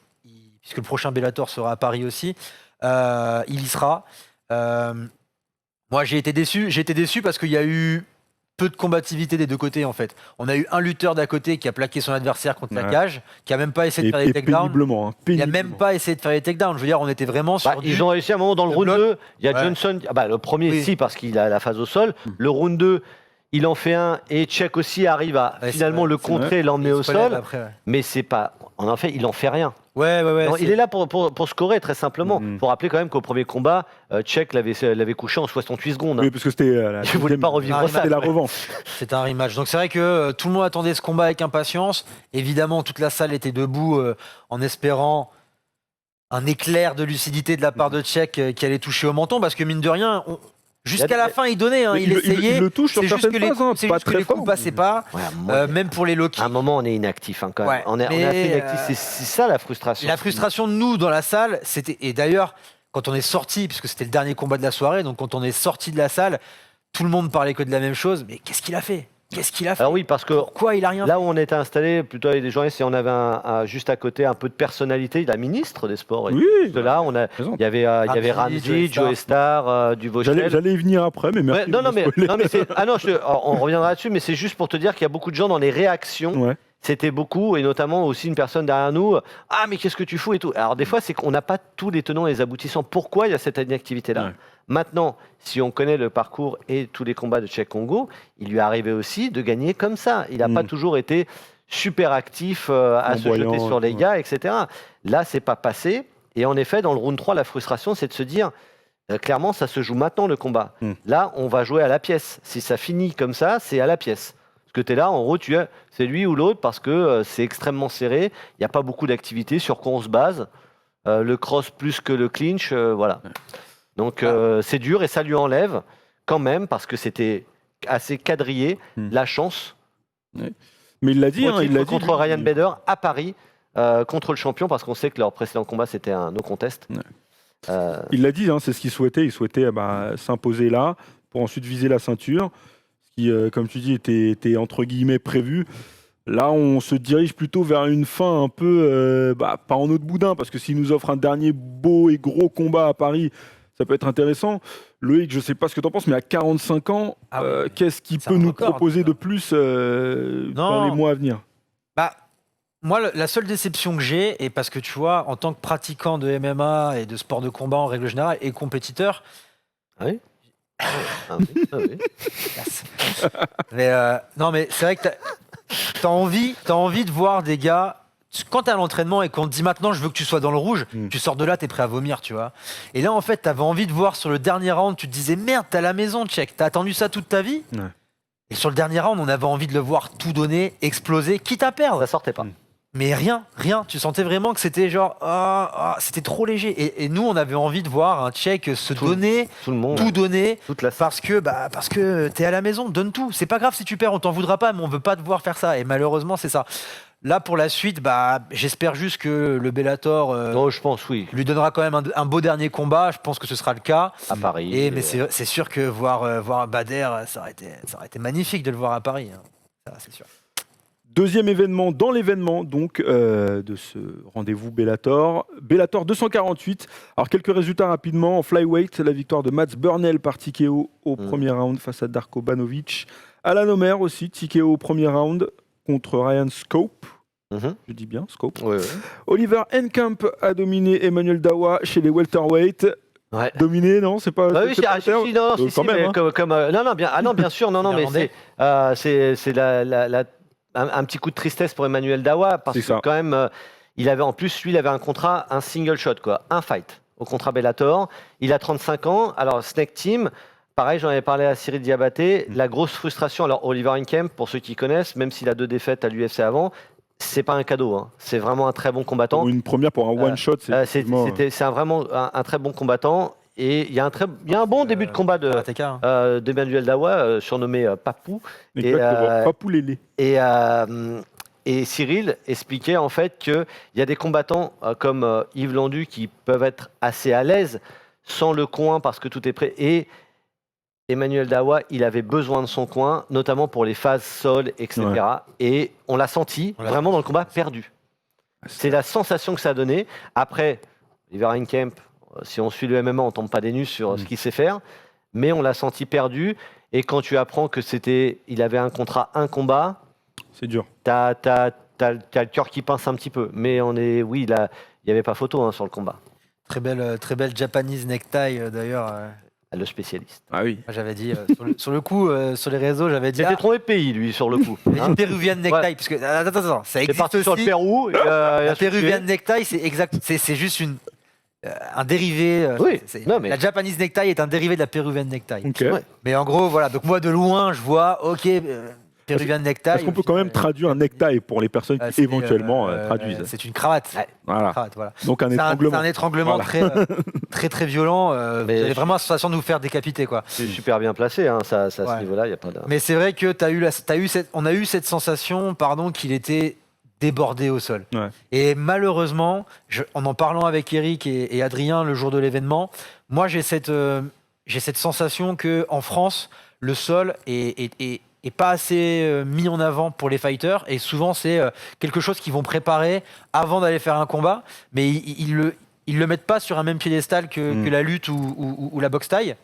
puisque le prochain Bellator sera à Paris aussi, il y sera. Moi, j'ai été déçu parce qu'il y a eu peu de combativité des deux côtés, en fait. On a eu un lutteur d'à côté qui a plaqué son adversaire contre la cage, qui a même pas essayé de faire des takedowns. Péniblement. Il a même pas essayé de faire des takedowns. Je veux dire, on était vraiment sur ils ont réussi à un moment dans le round 2. Il y a Johnson, le premier parce qu'il a la phase au sol. Le round 2, il en fait un et Cheick aussi arrive à finalement le contrer et l'emmener au sol. Après, mais c'est pas... En fait, il en fait rien. Non, il est là pour scorer, très simplement. Il faut rappeler quand même qu'au premier combat, Cheick l'avait couché en 68 secondes. Oui, parce que c'était... Je voulais pas revivre ça. C'était la revanche. C'était un rematch. Donc c'est vrai que tout le monde attendait ce combat avec impatience. Évidemment, toute la salle était debout en espérant un éclair de lucidité de la part de Cheick qui allait toucher au menton. Parce que mine de rien... Jusqu'à la fin, il donnait, il essayait. Il le touche sur certaines phases, c'est juste que les coups passaient pas, même pour les low kicks. À un moment, on est inactif quand même. On a fait inactif. C'est ça la frustration. La frustration de nous dans la salle, c'était... Et d'ailleurs, quand on est sorti, puisque c'était le dernier combat de la soirée, donc quand on est sorti de la salle, tout le monde parlait que de la même chose. Mais qu'est-ce qu'il a fait? Qu'est-ce qu'il a fait? Alors oui, parce que pourquoi il a rien là où on était installé, plutôt avec des journalistes, et on avait juste à côté un peu de personnalité, la ministre des Sports. Oui, là, il y avait Ramsey, Joe Star, Duvauchel. J'allais y venir après, mais merci. Ouais, on reviendra là-dessus, mais c'est juste pour te dire qu'il y a beaucoup de gens dans les réactions. Ouais. C'était beaucoup, et notamment aussi une personne derrière nous. Ah, mais qu'est-ce que tu fous et tout. Alors des fois, c'est qu'on n'a pas tous les tenants et les aboutissants. Pourquoi il y a cette inactivité-là? Ouais. Maintenant, si on connaît le parcours et tous les combats de Cheikh Congo, il lui est arrivé aussi de gagner comme ça. Il n'a pas toujours été super actif à se jeter sur les gars, etc. Là, c'est pas passé. Et en effet, dans le round 3, la frustration, c'est de se dire, clairement, ça se joue maintenant le combat. Là, on va jouer à la pièce. Si ça finit comme ça, c'est à la pièce. Parce que tu es là, en gros, c'est lui ou l'autre, parce que c'est extrêmement serré. Il n'y a pas beaucoup d'activité sur quoi on se base. Le cross plus que le clinch, voilà. Donc c'est dur et ça lui enlève quand même, parce que c'était assez quadrillé, la chance. Ouais. Mais il l'a dit, il l'a dit contre Ryan Bader à Paris, contre le champion, parce qu'on sait que leur précédent combat c'était un no contest. Ouais. Il l'a dit, c'est ce qu'il souhaitait. Il souhaitait s'imposer là pour ensuite viser la ceinture, ce qui, comme tu dis, était entre guillemets prévu. Là, on se dirige plutôt vers une fin un peu, pas en eau de boudin, parce que s'il nous offre un dernier beau et gros combat à Paris, ça peut être intéressant. Loïc, je ne sais pas ce que tu en penses, mais à 45 ans, qu'est-ce qu'il peut nous proposer de plus dans les mois à venir? Moi, la seule déception que j'ai, et parce que tu vois, en tant que pratiquant de MMA et de sport de combat en règle générale, et compétiteur... Ah oui. Mais non, mais c'est vrai que t'as envie de voir des gars. Quand t'es à l'entraînement et qu'on te dit maintenant je veux que tu sois dans le rouge, tu sors de là, t'es prêt à vomir, tu vois. Et là, en fait, t'avais envie de voir sur le dernier round, tu te disais merde, t'es à la maison, Cheikh, t'as attendu ça toute ta vie. Et sur le dernier round, on avait envie de le voir tout donner, exploser, quitte à perdre. Ça sortait pas. Mais rien. Tu sentais vraiment que c'était genre, c'était trop léger. Et nous, on avait envie de voir un Cheikh se donner, tout donner, parce que t'es à la maison, donne tout. C'est pas grave si tu perds, on t'en voudra pas, mais on veut pas te voir faire ça. Et malheureusement, c'est ça. Là, pour la suite, j'espère juste que le Bellator je pense, oui, lui donnera quand même un beau dernier combat. Je pense que ce sera le cas. À Paris. Mais c'est sûr que voir Bader, ça aurait été magnifique de le voir à Paris. Ça, c'est sûr. Deuxième événement dans l'événement donc de ce rendez-vous Bellator. Bellator 248. Alors quelques résultats rapidement. En flyweight, la victoire de Mats Burnell par TKO au premier round face à Darko Banovic. Alan Omer aussi, TKO au premier round contre Ryan Scope. Je dis bien, Scope. Ouais. Oliver Enkamp a dominé Emmanuel Dawa chez les welterweight. Ouais. Dominé, non, c'est pas. Bien sûr, mais c'est un petit coup de tristesse pour Emmanuel Dawa, parce que quand même, il avait un contrat, un single shot, un fight au contrat Bellator. Il a 35 ans. Alors Snake Team, pareil, j'en avais parlé à Cyril Diabaté. La grosse frustration, alors Oliver Enkamp, pour ceux qui connaissent, même s'il a 2 défaites à l'UFC avant, c'est pas un cadeau. C'est vraiment un très bon combattant. Ou une première pour un one shot, c'est vraiment un très bon combattant. Et il y a un bon début de combat d'Emmanuel Dawa, surnommé Papou. Papou Lélé. Et Cyril expliquait en fait qu'il y a des combattants comme Yves Landu qui peuvent être assez à l'aise sans le coin parce que tout est prêt. Et Emmanuel Dawa, il avait besoin de son coin, notamment pour les phases sol, etc. Ouais. Et on l'a senti vraiment dans le combat perdu. C'est la sensation que ça a donné. Après, Oliver Enkamp, si on suit le MMA, on ne tombe pas des nues sur ce qu'il sait faire, mais on l'a senti perdu. Et quand tu apprends que il avait un contrat, un combat, c'est dur. T'as le cœur qui pince un petit peu. Mais il n'y avait pas photo sur le combat. Très belle Japanese necktie d'ailleurs. Le spécialiste. Ah oui. J'avais dit sur le coup sur les réseaux, j'avais dit. C'était trompé de pays lui sur le coup. Une péruvienne necktie parce que attends, ça existe aussi. Sur le Pérou. La péruvienne necktie, c'est exact. C'est juste un dérivé. La Japanese necktie est un dérivé de la péruvienne necktie. Okay. Ouais. Mais en gros, voilà. Donc moi de loin, je vois, péruvienne necktie. Est-ce qu'on peut quand même traduire un necktie pour les personnes qui éventuellement traduisent? C'est une cravate. Voilà. Donc un étranglement. C'est un étranglement très violent. Vous avez vraiment la sensation de vous faire décapiter, quoi. C'est super bien placé, ça à ce niveau-là, il y a pas de. Mais c'est vrai que on a eu cette sensation, qu'il était débordé au sol. Ouais. Et malheureusement, en parlant avec Eric et Adrien le jour de l'événement, moi j'ai cette sensation que en France, le sol est est pas assez mis en avant pour les fighters, et souvent c'est quelque chose qu'ils vont préparer avant d'aller faire un combat, mais ils le mettent pas sur un même piédestal que la lutte ou la boxe thaï.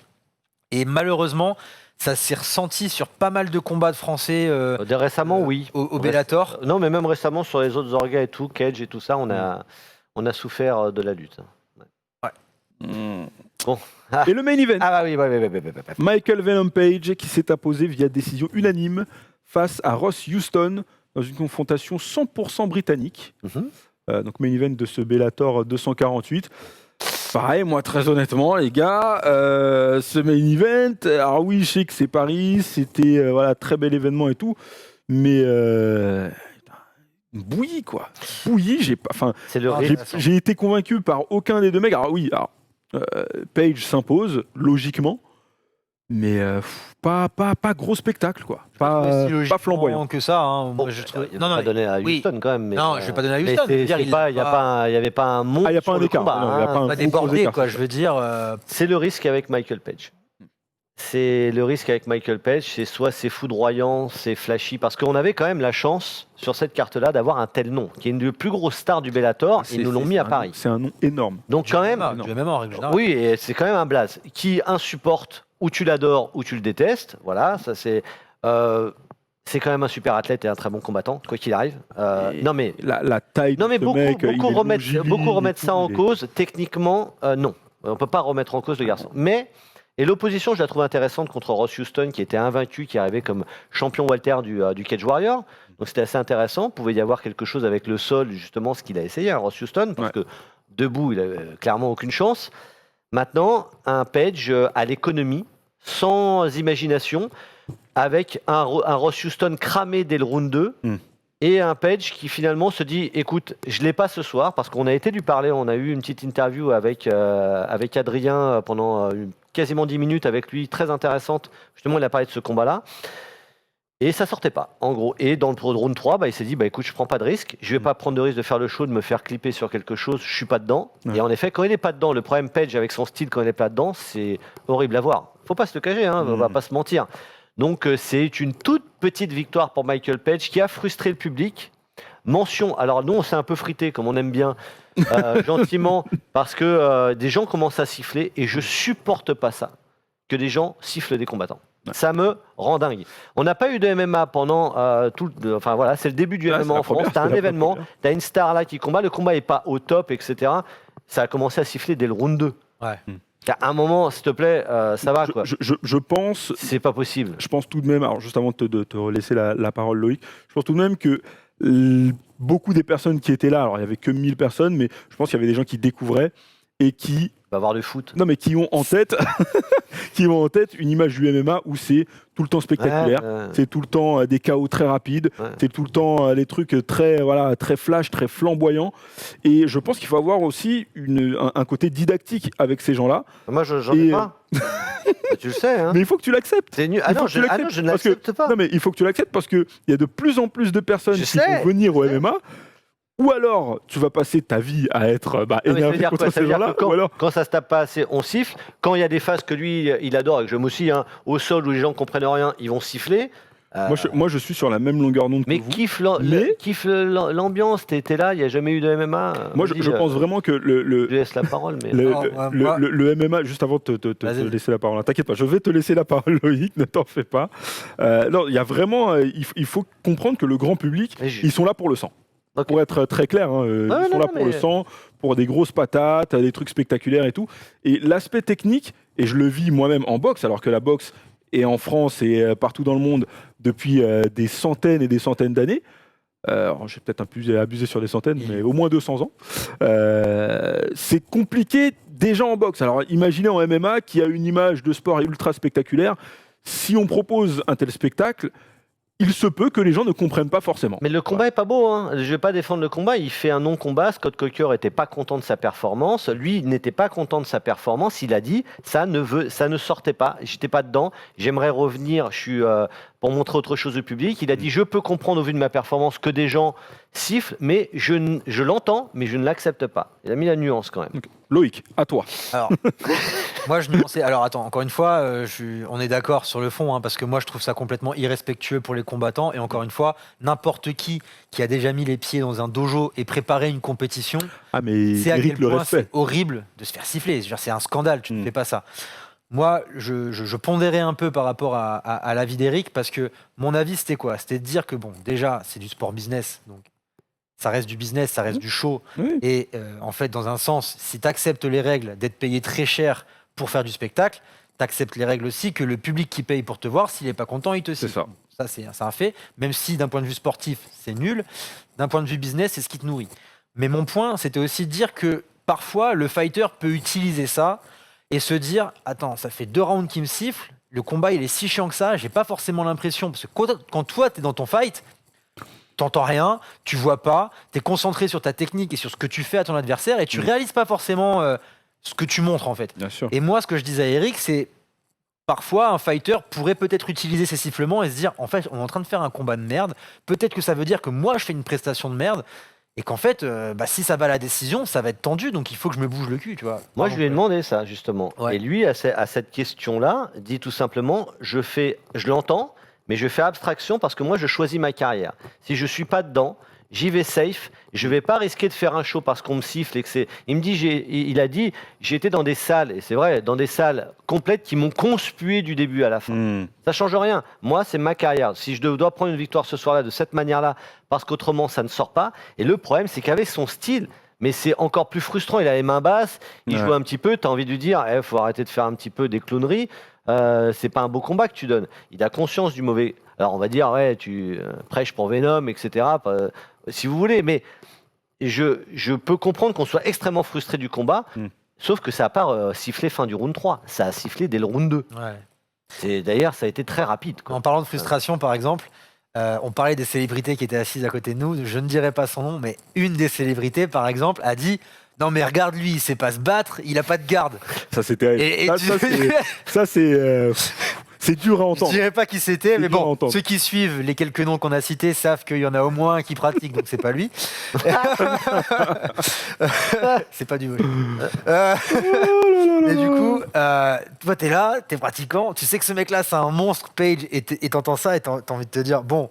Et malheureusement, ça s'est ressenti sur pas mal de combats de Français récemment, oui. Au Bellator. Non, mais même récemment sur les autres orgas et tout, Cage et tout ça, on a souffert de la lutte. Bon. Et le main event. Oui. Michael Venom Page qui s'est imposé via décision unanime face à Ross Houston dans une confrontation 100% britannique. Donc main event de ce Bellator 248. Pareil, moi très honnêtement les gars, ce main event, alors oui je sais que c'est Paris, c'était très bel événement et tout, mais bouillie quoi. Bouillie, j'ai été convaincu par aucun des deux mecs. Alors oui, Page s'impose logiquement, mais pas gros spectacle quoi, pas flamboyant que ça. Hein. Bon, je trouve. Non, pas donné à Houston quand même. Mais non, je vais pas donner à Houston. Il n'y avait pas un monstre. Il n'y a pas un écart. Combat, il n'y a pas un débordé quoi. Je veux dire. C'est le risque avec Michael Page. C'est soit c'est foudroyant, c'est flashy, parce qu'on avait quand même la chance sur cette carte-là d'avoir un tel nom, qui est une des plus grosses stars du Bellator, et ils nous l'ont mis à Paris. C'est un nom énorme. Donc quand même, en règle générale. Oui, et c'est quand même un blaze qui insupporte, ou tu l'adores ou tu le détestes. Voilà, ça c'est quand même un super athlète et un très bon combattant, quoi qu'il arrive. Non mais la taille. Non mais de ce mec, beaucoup remettent ça en cause. Techniquement, non, on peut pas remettre en cause le garçon. Mais et l'opposition, je la trouve intéressante contre Ross Houston, qui était invaincu, qui arrivait comme champion welter du Cage Warrior. Donc c'était assez intéressant. Il pouvait y avoir quelque chose avec le sol, justement, ce qu'il a essayé, Ross Houston, parce que debout, il avait clairement aucune chance. Maintenant, un Page à l'économie, sans imagination, avec un Ross Houston cramé dès le round 2, et un Page qui finalement se dit, écoute, je ne l'ai pas ce soir, parce qu'on a été lui parler, on a eu une petite interview avec Adrien pendant quasiment 10 minutes avec lui, très intéressante. Justement, il a parlé de ce combat-là. Et ça sortait pas, en gros. Et dans le round 3, il s'est dit, écoute, je prends pas de risque. Je vais pas prendre de risque de faire le show, de me faire clipper sur quelque chose. Je suis pas dedans. Et en effet, quand il est pas dedans, le problème Page avec son style, quand il est pas dedans, c'est horrible à voir. Faut pas se le cacher, on va pas se mentir. Donc, c'est une toute petite victoire pour Michael Page qui a frustré le public. Mention, alors nous, on s'est un peu frité, comme on aime bien, gentiment, parce que des gens commencent à siffler et je supporte pas ça, que des gens sifflent des combattants. Ça me rend dingue. On n'a pas eu de MMA pendant enfin voilà, c'est le début du MMA en France. T'as un événement, t'as une star là qui combat, le combat est pas au top, etc. Ça a commencé à siffler dès le round 2. À un moment, s'il te plaît, ça va quoi. Je pense. C'est pas possible. Je pense tout de même, alors juste avant de te laisser la parole, Loïc, je pense tout de même que beaucoup des personnes qui étaient là, alors il n'y avait que 1000 personnes, mais je pense qu'il y avait des gens qui découvraient et qui va voir le foot. Non mais qui ont en tête une image du MMA où c'est tout le temps spectaculaire, c'est tout le temps des KO très rapides, c'est tout le temps des trucs très flash, très flamboyants. Et je pense qu'il faut avoir aussi un côté didactique avec ces gens-là. Moi j'en ai pas. Tu le sais, hein. Mais il faut que tu l'acceptes. C'est nul. Je ne l'accepte pas. Non mais il faut que tu l'acceptes parce qu'il y a de plus en plus de personnes qui vont venir au MMA. Ou alors, tu vas passer ta vie à être énervé contre ces gens-là. Quand ça se tape pas assez, on siffle. Quand il y a des phases que lui, il adore, et que j'aime aussi, au sol où les gens comprennent rien, ils vont siffler. Moi, je suis sur la même longueur d'onde que vous. Mais kiffe l'ambiance, t'es là, il n'y a jamais eu de MMA. Moi, je pense vraiment que je laisse la parole, mais... le MMA, juste avant de te laisser la parole, t'inquiète pas, je vais te laisser la parole, Loïc, ne t'en fais pas. Non, il y a vraiment... il faut comprendre que le grand public, ils sont là pour le sang. Okay. Pour être très clair, ils sont là pour le sang, pour des grosses patates, des trucs spectaculaires et tout. Et l'aspect technique, et je le vis moi-même en boxe, alors que la boxe est en France et partout dans le monde depuis des centaines et des centaines d'années. J'ai peut-être abusé sur des centaines, mais au moins 200 ans. C'est compliqué déjà en boxe. Alors imaginez en MMA qui a une image de sport ultra spectaculaire. Si on propose un tel spectacle, il se peut que les gens ne comprennent pas forcément. Mais le combat est pas beau, hein. Je vais pas défendre le combat. Il fait un non-combat. Scott Coker était pas content de sa performance. Lui, il n'était pas content de sa performance. Il a dit ça ne sortait pas. J'étais pas dedans. J'aimerais revenir. Je suis pour montrer autre chose au public. Il a dit, je peux comprendre au vu de ma performance que des gens sifflent, mais je l'entends, mais je ne l'accepte pas. Il a mis la nuance quand même. Okay. Loïc, à toi. Alors, moi je nuançais. Alors attends, encore une fois, on est d'accord sur le fond, parce que moi je trouve ça complètement irrespectueux pour les combattants. Et encore une fois, n'importe qui a déjà mis les pieds dans un dojo et préparé une compétition, c'est à quel point c'est horrible de se faire siffler. C'est un scandale, tu ne fais pas ça. Moi, je pondérais un peu par rapport à l'avis d'Eric, parce que mon avis c'était quoi? C'était de dire que bon, déjà c'est du sport business, donc ça reste du business, ça reste du show. Oui. Et en fait, dans un sens, si tu acceptes les règles d'être payé très cher pour faire du spectacle, tu acceptes les règles aussi que le public qui paye pour te voir, s'il n'est pas content, il te siffle. C'est ça. Ça, c'est un fait. Même si d'un point de vue sportif, c'est nul, d'un point de vue business, c'est ce qui te nourrit. Mais mon point, c'était aussi de dire que parfois, le fighter peut utiliser ça et se dire, attends, ça fait 2 rounds qui me sifflent, le combat, il est si chiant que ça, j'ai pas forcément l'impression. Parce que quand toi, tu es dans ton fight, t'entends rien, tu vois pas, tu es concentré sur ta technique et sur ce que tu fais à ton adversaire et tu réalises pas forcément ce que tu montres en fait. Bien sûr. Et moi, ce que je disais à Eric, c'est parfois un fighter pourrait peut-être utiliser ces sifflements et se dire, en fait, on est en train de faire un combat de merde, peut-être que ça veut dire que moi, je fais une prestation de merde et qu'en fait, si ça va à la décision, ça va être tendu, donc il faut que je me bouge le cul, tu vois. Moi, je lui ai demandé ça, justement. Ouais. Et lui, à cette question-là, dit tout simplement, je l'entends, mais je fais abstraction parce que moi, je choisis ma carrière. Si je suis pas dedans, j'y vais safe. Je vais pas risquer de faire un show parce qu'on me siffle et que c'est. Il a dit, j'ai été dans des salles, et c'est vrai, dans des salles complètes qui m'ont conspué du début à la fin. Ça change rien. Moi, c'est ma carrière. Si je dois prendre une victoire ce soir-là de cette manière-là, parce qu'autrement, ça ne sort pas. Et le problème, c'est qu'avec son style, mais c'est encore plus frustrant. Il a les mains basses, il joue un petit peu. Tu as envie de lui dire, faut arrêter de faire un petit peu des clowneries. C'est pas un beau combat que tu donnes. Il a conscience du mauvais. Alors on va dire, ouais, tu prêches pour Venom, etc. Si vous voulez, mais je peux comprendre qu'on soit extrêmement frustré du combat, sauf que ça n'a pas sifflé fin du round 3, ça a sifflé dès le round 2. Ouais. D'ailleurs, ça a été très rapide, quoi. En parlant de frustration, par exemple, on parlait des célébrités qui étaient assises à côté de nous, je ne dirai pas son nom, mais une des célébrités, par exemple, a dit... Non mais regarde lui, il sait pas se battre, il a pas de garde. Ça c'est terrible. C'est dur à entendre. Je dirais pas qui c'était, mais bon, ceux qui suivent les quelques noms qu'on a cités savent qu'il y en a au moins un qui pratique, donc c'est pas lui. C'est pas du Et du coup, toi t'es là, t'es pratiquant, tu sais que ce mec-là c'est un monstre, Page, et t'entends ça et t'as envie de te dire, bon,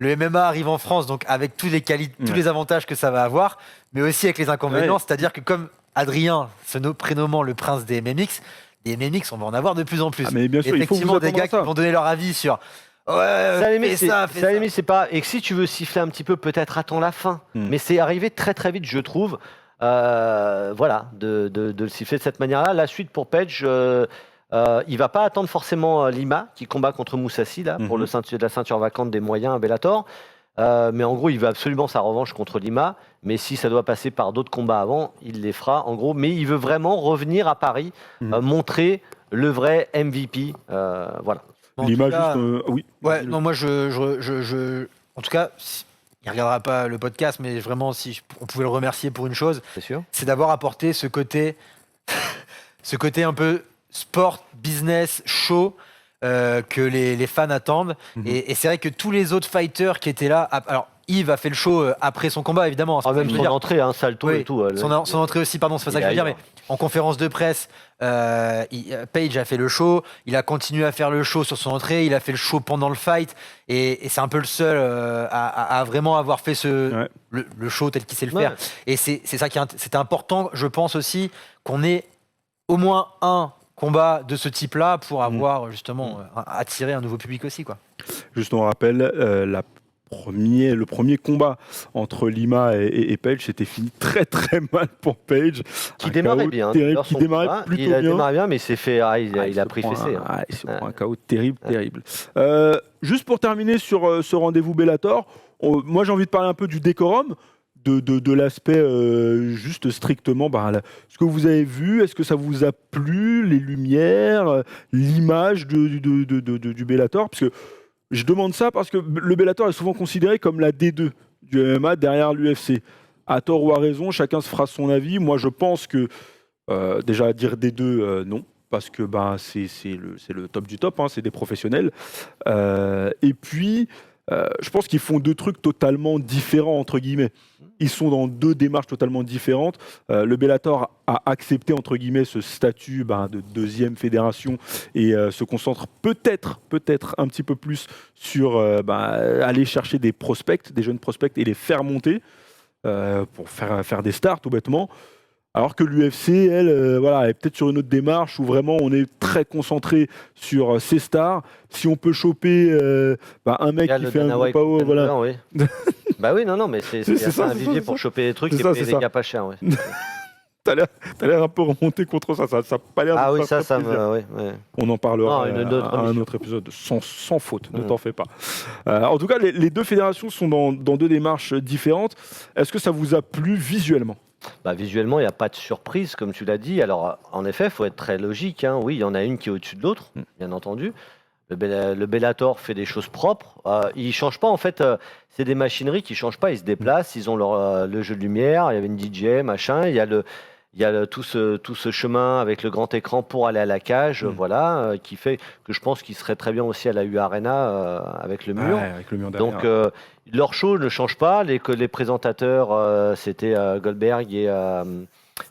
le MMA arrive en France, donc avec tous les avantages que ça va avoir, mais aussi avec les inconvénients, c'est-à-dire que comme Adrien se prénommant le prince des MMX, des MMX, on va en avoir de plus en plus. Mais bien sûr, effectivement, il faut des gars qui vont donner leur avis sur c'est pas. Et que si tu veux siffler un petit peu, peut-être attends la fin. Mais c'est arrivé très très vite, je trouve. Voilà, de le siffler de cette manière-là. La suite pour Page. Il va pas attendre forcément Lima qui combat contre Moussassi là pour la ceinture vacante des moyens à Bellator, mais en gros il veut absolument sa revanche contre Lima, mais si ça doit passer par d'autres combats avant, il les fera en gros, mais il veut vraiment revenir à Paris, montrer le vrai MVP, voilà. Lima juste oui. Ouais, non moi je en tout cas il regardera pas le podcast, mais vraiment si on pouvait le remercier pour une chose, c'est d'avoir apporté ce côté un peu sport, business, show que les fans attendent. Et c'est vrai que tous les autres fighters qui étaient là... Alors, Yves a fait le show après son combat, évidemment. Même son entrée, un salto et tout. Son entrée aussi, pardon, c'est pas ça que je veux dire, mais en conférence de presse, Page a fait le show, il a continué à faire le show sur son entrée, il a fait le show pendant le fight, et c'est un peu le seul à vraiment avoir fait le show tel qu'il sait le faire. Et c'est ça qui c'était important, je pense aussi, qu'on ait au moins un combat de ce type-là pour avoir justement attiré un nouveau public aussi, quoi. Juste on rappelle le premier combat entre Lima et Page, c'était fini très très mal pour Page. Qui démarrait bien. Qui démarrait plutôt bien. Il a démarré bien, mais il s'est fait, il a pris fessé. Un chaos terrible. Juste pour terminer sur ce rendez-vous Bellator, moi j'ai envie de parler un peu du décorum. De l'aspect juste strictement ce que vous avez vu, est-ce que ça vous a plu, les lumières, l'image du Bellator, parce que je demande ça parce que le Bellator est souvent considéré comme la D2 du MMA derrière l'UFC. À tort ou à raison, chacun se fera son avis. Moi je pense que déjà dire D2 non, parce que c'est le top du top, hein, c'est des professionnels. Et puis, je pense qu'ils font deux trucs totalement différents, entre guillemets. Ils sont dans deux démarches totalement différentes. Le Bellator a accepté, entre guillemets, ce statut de deuxième fédération et se concentre peut-être un petit peu plus sur aller chercher des prospects, des jeunes prospects et les faire monter pour faire des stars, tout bêtement. Alors que l'UFC, elle, est peut-être sur une autre démarche où vraiment on est très concentré sur ses stars. Si on peut choper un mec qui fait un gros pao, voilà. Oui. Bah oui, non, mais c'est ça, un vivier pour choper des trucs et payer des gars pas chers. Ouais. T'as l'air un peu remonté contre ça. Ça a pas l'air de oui, ça me. Ouais. On en parlera à un autre épisode, sans faute, ne t'en fais pas. En tout cas, les deux fédérations sont dans deux démarches différentes. Est-ce que ça vous a plu visuellement ? Visuellement, il n'y a pas de surprise, comme tu l'as dit. Alors, en effet, il faut être très logique. Hein. Oui, il y en a une qui est au-dessus de l'autre, bien entendu. Le Bellator fait des choses propres. Ils ne changent pas, en fait. C'est des machineries qui ne changent pas. Ils se déplacent, ils ont le jeu de lumière, il y avait une DJ, machin. Il y a tout ce chemin avec le grand écran pour aller à la cage, qui fait que je pense qu'il serait très bien aussi à la U Arena avec le mur. Avec le mur derrière. Donc, leur show ne change pas. Les présentateurs, c'était Goldberg et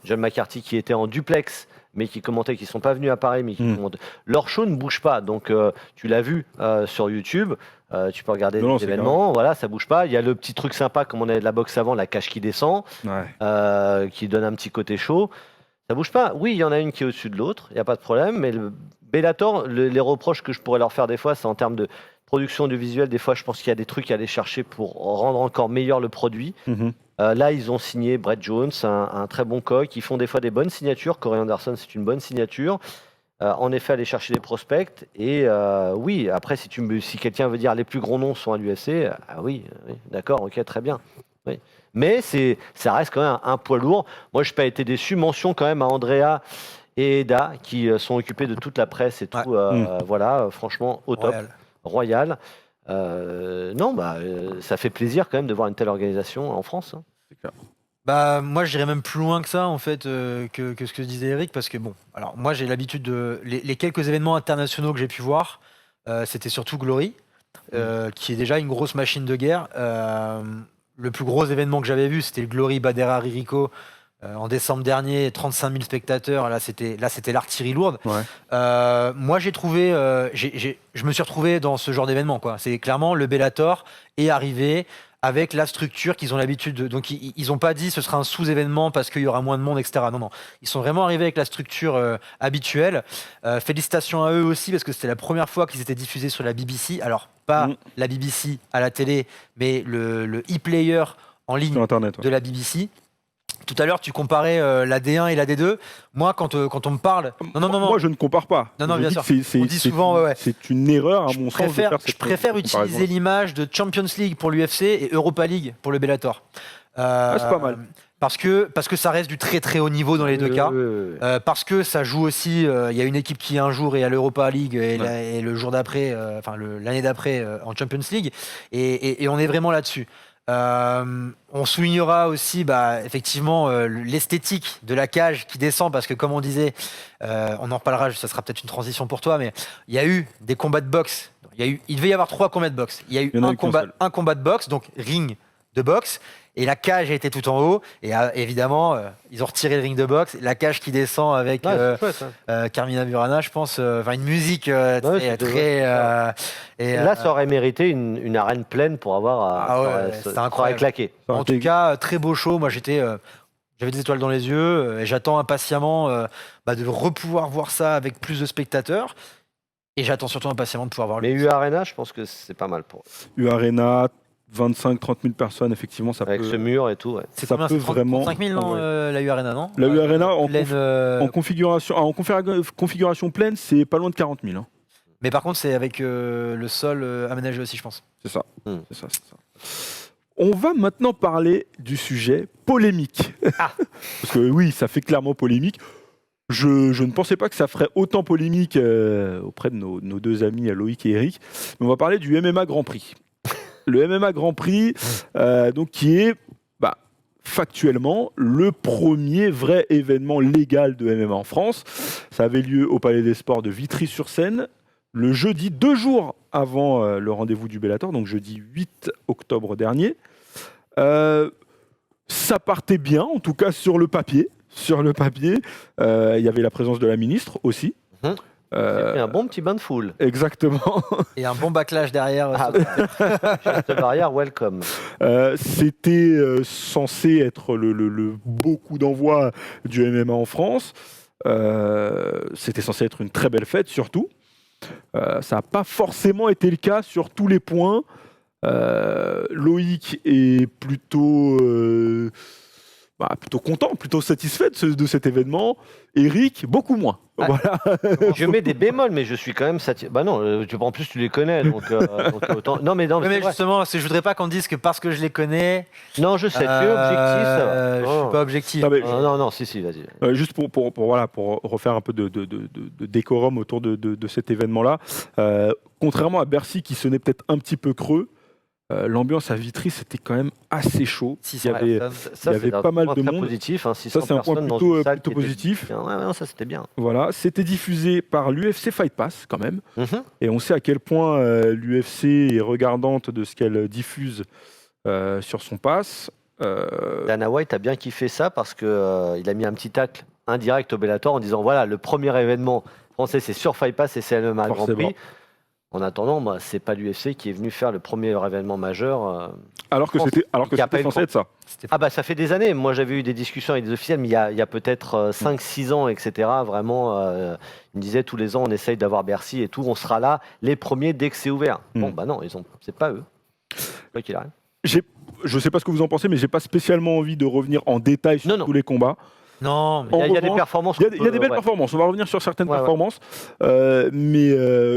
John McCarthy qui étaient en duplex, mais qui commentaient, qui ne sont pas venus à Paris, mais qui commentent. Leur show ne bouge pas. Donc, tu l'as vu sur YouTube. Tu peux regarder les événements. Voilà, ça bouge pas. Il y a le petit truc sympa, comme on avait de la boxe avant, la cage qui descend, qui donne un petit côté chaud. Ça bouge pas. Oui, il y en a une qui est au-dessus de l'autre. Il n'y a pas de problème. Mais le Bellator, les reproches que je pourrais leur faire des fois, c'est en termes de production du visuel. Des fois, je pense qu'il y a des trucs à aller chercher pour rendre encore meilleur le produit. Là, ils ont signé Brett Jones, un très bon coach. Ils font des fois des bonnes signatures. Corey Anderson, c'est une bonne signature. En effet, aller chercher des prospects. Et oui, après, si quelqu'un veut dire les plus gros noms sont à l'UFC, oui, d'accord, ok, très bien. Oui. Mais ça reste quand même un poids lourd. Moi, je n'ai pas été déçu. Mention quand même à Andrea et Eda qui sont occupés de toute la presse et tout. Voilà, franchement, au top. Royal. Ça fait plaisir quand même de voir une telle organisation en France. Hein. C'est clair. Moi, je dirais même plus loin que ça, en fait, que ce que disait Eric, parce que alors moi, j'ai l'habitude de les quelques événements internationaux que j'ai pu voir, c'était surtout Glory, qui est déjà une grosse machine de guerre. Le plus gros événement que j'avais vu, c'était le Glory Badera Ririko en décembre dernier, 35 000 spectateurs. Là, c'était l'artillerie lourde. Moi, j'ai trouvé, je me suis retrouvé dans ce genre d'événement, quoi. C'est clairement le Bellator est arrivé avec la structure qu'ils ont l'habitude de. Donc, ils n'ont pas dit ce sera un sous-événement parce qu'il y aura moins de monde, etc. Non. Ils sont vraiment arrivés avec la structure habituelle. Félicitations à eux aussi parce que c'était la première fois qu'ils étaient diffusés sur la BBC. Alors, pas la BBC à la télé, mais le e-player en ligne sur Internet, de la BBC. Tout à l'heure, tu comparais la D1 et la D2. Moi, quand on me parle... Non. Moi, je ne compare pas. Non, bien sûr. On dit souvent... C'est une erreur, à mon sens, de faire cette Je préfère utiliser l'image de Champions League pour l'UFC et Europa League pour le Bellator. C'est pas mal. Parce que ça reste du très très haut niveau dans les deux cas. Parce que ça joue aussi... Il y a une équipe qui un jour est à l'Europa League et le jour d'après, l'année d'après en Champions League. Et on est vraiment là-dessus. On soulignera aussi effectivement l'esthétique de la cage qui descend parce que comme on disait, on en reparlera, ça sera peut-être une transition pour toi, mais il y a eu des combats de boxe. Il devait y avoir 3 combats de boxe. Il y a eu un combat de boxe, donc ring de boxe, et la cage était tout en haut. Et évidemment, ils ont retiré le ring de boxe, la cage qui descend avec Carmina Burana, je pense, une musique très. Et là, ça aurait mérité une arène pleine pour avoir c'était incroyable. Claqué. En tout cas, très beau show. Moi, j'avais des étoiles dans les yeux et j'attends impatiemment de repouvoir voir ça avec plus de spectateurs. Et j'attends surtout impatiemment de pouvoir voir. Mais U Arena, je pense que c'est pas mal pour U Arena. 25-30 000 personnes, effectivement, ça avec peut... ce mur et tout, ouais. C'est ça peut vraiment... 35 000, non, la U Arena, non? La U Arena, en configuration pleine, c'est pas loin de 40 000. Hein. Mais par contre, c'est avec le sol aménagé aussi, je pense. C'est ça. C'est ça. On va maintenant parler du sujet polémique. Parce que oui, ça fait clairement polémique. Je ne pensais pas que ça ferait autant polémique auprès de nos deux amis Loïc et Eric. Mais on va parler du MMA Grand Prix. Le MMA Grand Prix, donc qui est factuellement le premier vrai événement légal de MMA en France. Ça avait lieu au Palais des Sports de Vitry-sur-Seine le jeudi, 2 jours avant le rendez-vous du Bellator, donc jeudi 8 octobre dernier. Ça partait bien, en tout cas sur le papier. Il y avait la présence de la ministre aussi. C'était un bon petit bain de foule. Exactement. Et un bon bâclage derrière. Geste barrière, welcome. C'était censé être le beau coup d'envoi du MMA en France. C'était censé être une très belle fête, surtout. Ça n'a pas forcément été le cas sur tous les points. Loïc est plutôt content, plutôt satisfait de cet événement. Eric, beaucoup moins. Voilà. Je mets des bémols, mais je suis quand même satisfait. Bah non, en plus tu les connais, donc autant. Non, mais justement, je voudrais pas qu'on dise que parce que je les connais. Non, je sais, tu es objectif. Ça va. Je suis pas objectif. Non, si, vas-y. Juste pour refaire un peu de décorum autour de cet événement-là. Contrairement à Bercy, qui sonnait peut-être un petit peu creux. L'ambiance à Vitry, c'était quand même assez chaud. Il y avait pas mal de monde. Positif, hein, ça, c'est un point plutôt positif. Ouais, ça, c'était bien. Voilà, c'était diffusé par l'UFC Fight Pass quand même. Et on sait à quel point l'UFC est regardante de ce qu'elle diffuse sur son pass. Dana White a bien kiffé ça parce qu'il a mis un petit tacle indirect au Bellator en disant voilà, le premier événement français, c'est sur Fight Pass et c'est le MMA Grand Prix. En attendant, c'est pas l'UFC qui est venu faire le premier événement majeur. Alors que c'était censé être ça. Ça fait des années. Moi, j'avais eu des discussions avec des officiels, mais il y a peut-être 5-6 ans, etc. Vraiment, ils me disaient tous les ans, on essaye d'avoir Bercy et tout. On sera là les premiers dès que c'est ouvert. Bon, non, c'est pas eux. Quoi qu'il arrive. Je sais pas ce que vous en pensez, mais j'ai pas spécialement envie de revenir en détail sur tous les combats. Non, il y a des performances. Il y a des belles performances. On va revenir sur certaines performances. Mais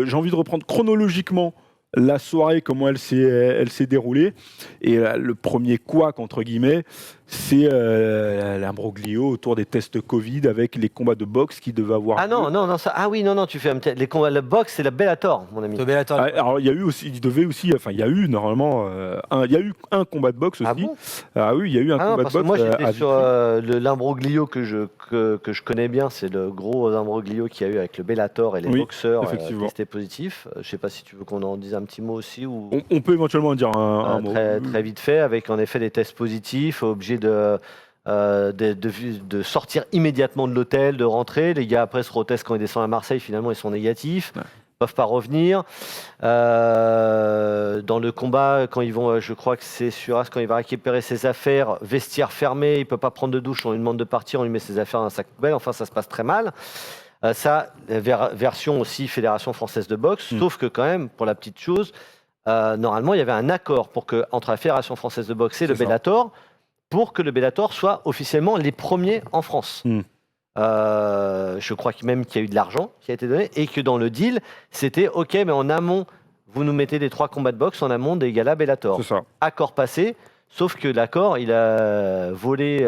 j'ai envie de reprendre chronologiquement la soirée, comment elle s'est déroulée. Et le premier couac, entre guillemets, c'est l'imbroglio autour des tests Covid avec les combats de boxe qui devaient avoir lieu. Non, tu fais les combats de boxe, c'est le Bellator, mon ami. Alors il y a eu aussi, il y a eu normalement il y a eu un combat de boxe aussi. Oui, il y a eu un combat de boxe. Moi j'étais sur l'imbroglio que je connais bien, c'est le gros imbroglio qu'il y a eu avec le Bellator et les boxeurs testés positifs. Je sais pas si tu veux qu'on en dise un petit mot aussi ou. On peut éventuellement en dire un mot. Très vite fait, avec en effet des tests positifs, obligés de sortir immédiatement de l'hôtel, de rentrer. Les gars après se retestent quand ils descendent à Marseille, finalement ils sont négatifs, peuvent pas revenir. Dans le combat, quand ils vont, je crois que c'est Suras, quand il va récupérer ses affaires, vestiaire fermé, il peut pas prendre de douche, on lui demande de partir, on lui met ses affaires dans un sac poubelle, enfin ça se passe très mal. Version aussi Fédération Française de Boxe, sauf que quand même, pour la petite chose, normalement il y avait un accord entre la Fédération Française de Boxe et le Bellator, pour que le Bellator soit officiellement les premiers en France. Je crois même qu'il y a eu de l'argent qui a été donné et que dans le deal, c'était OK, mais en amont, vous nous mettez des 3 combats de boxe en amont des galas Bellator. C'est ça. Accord passé, sauf que l'accord, il a volé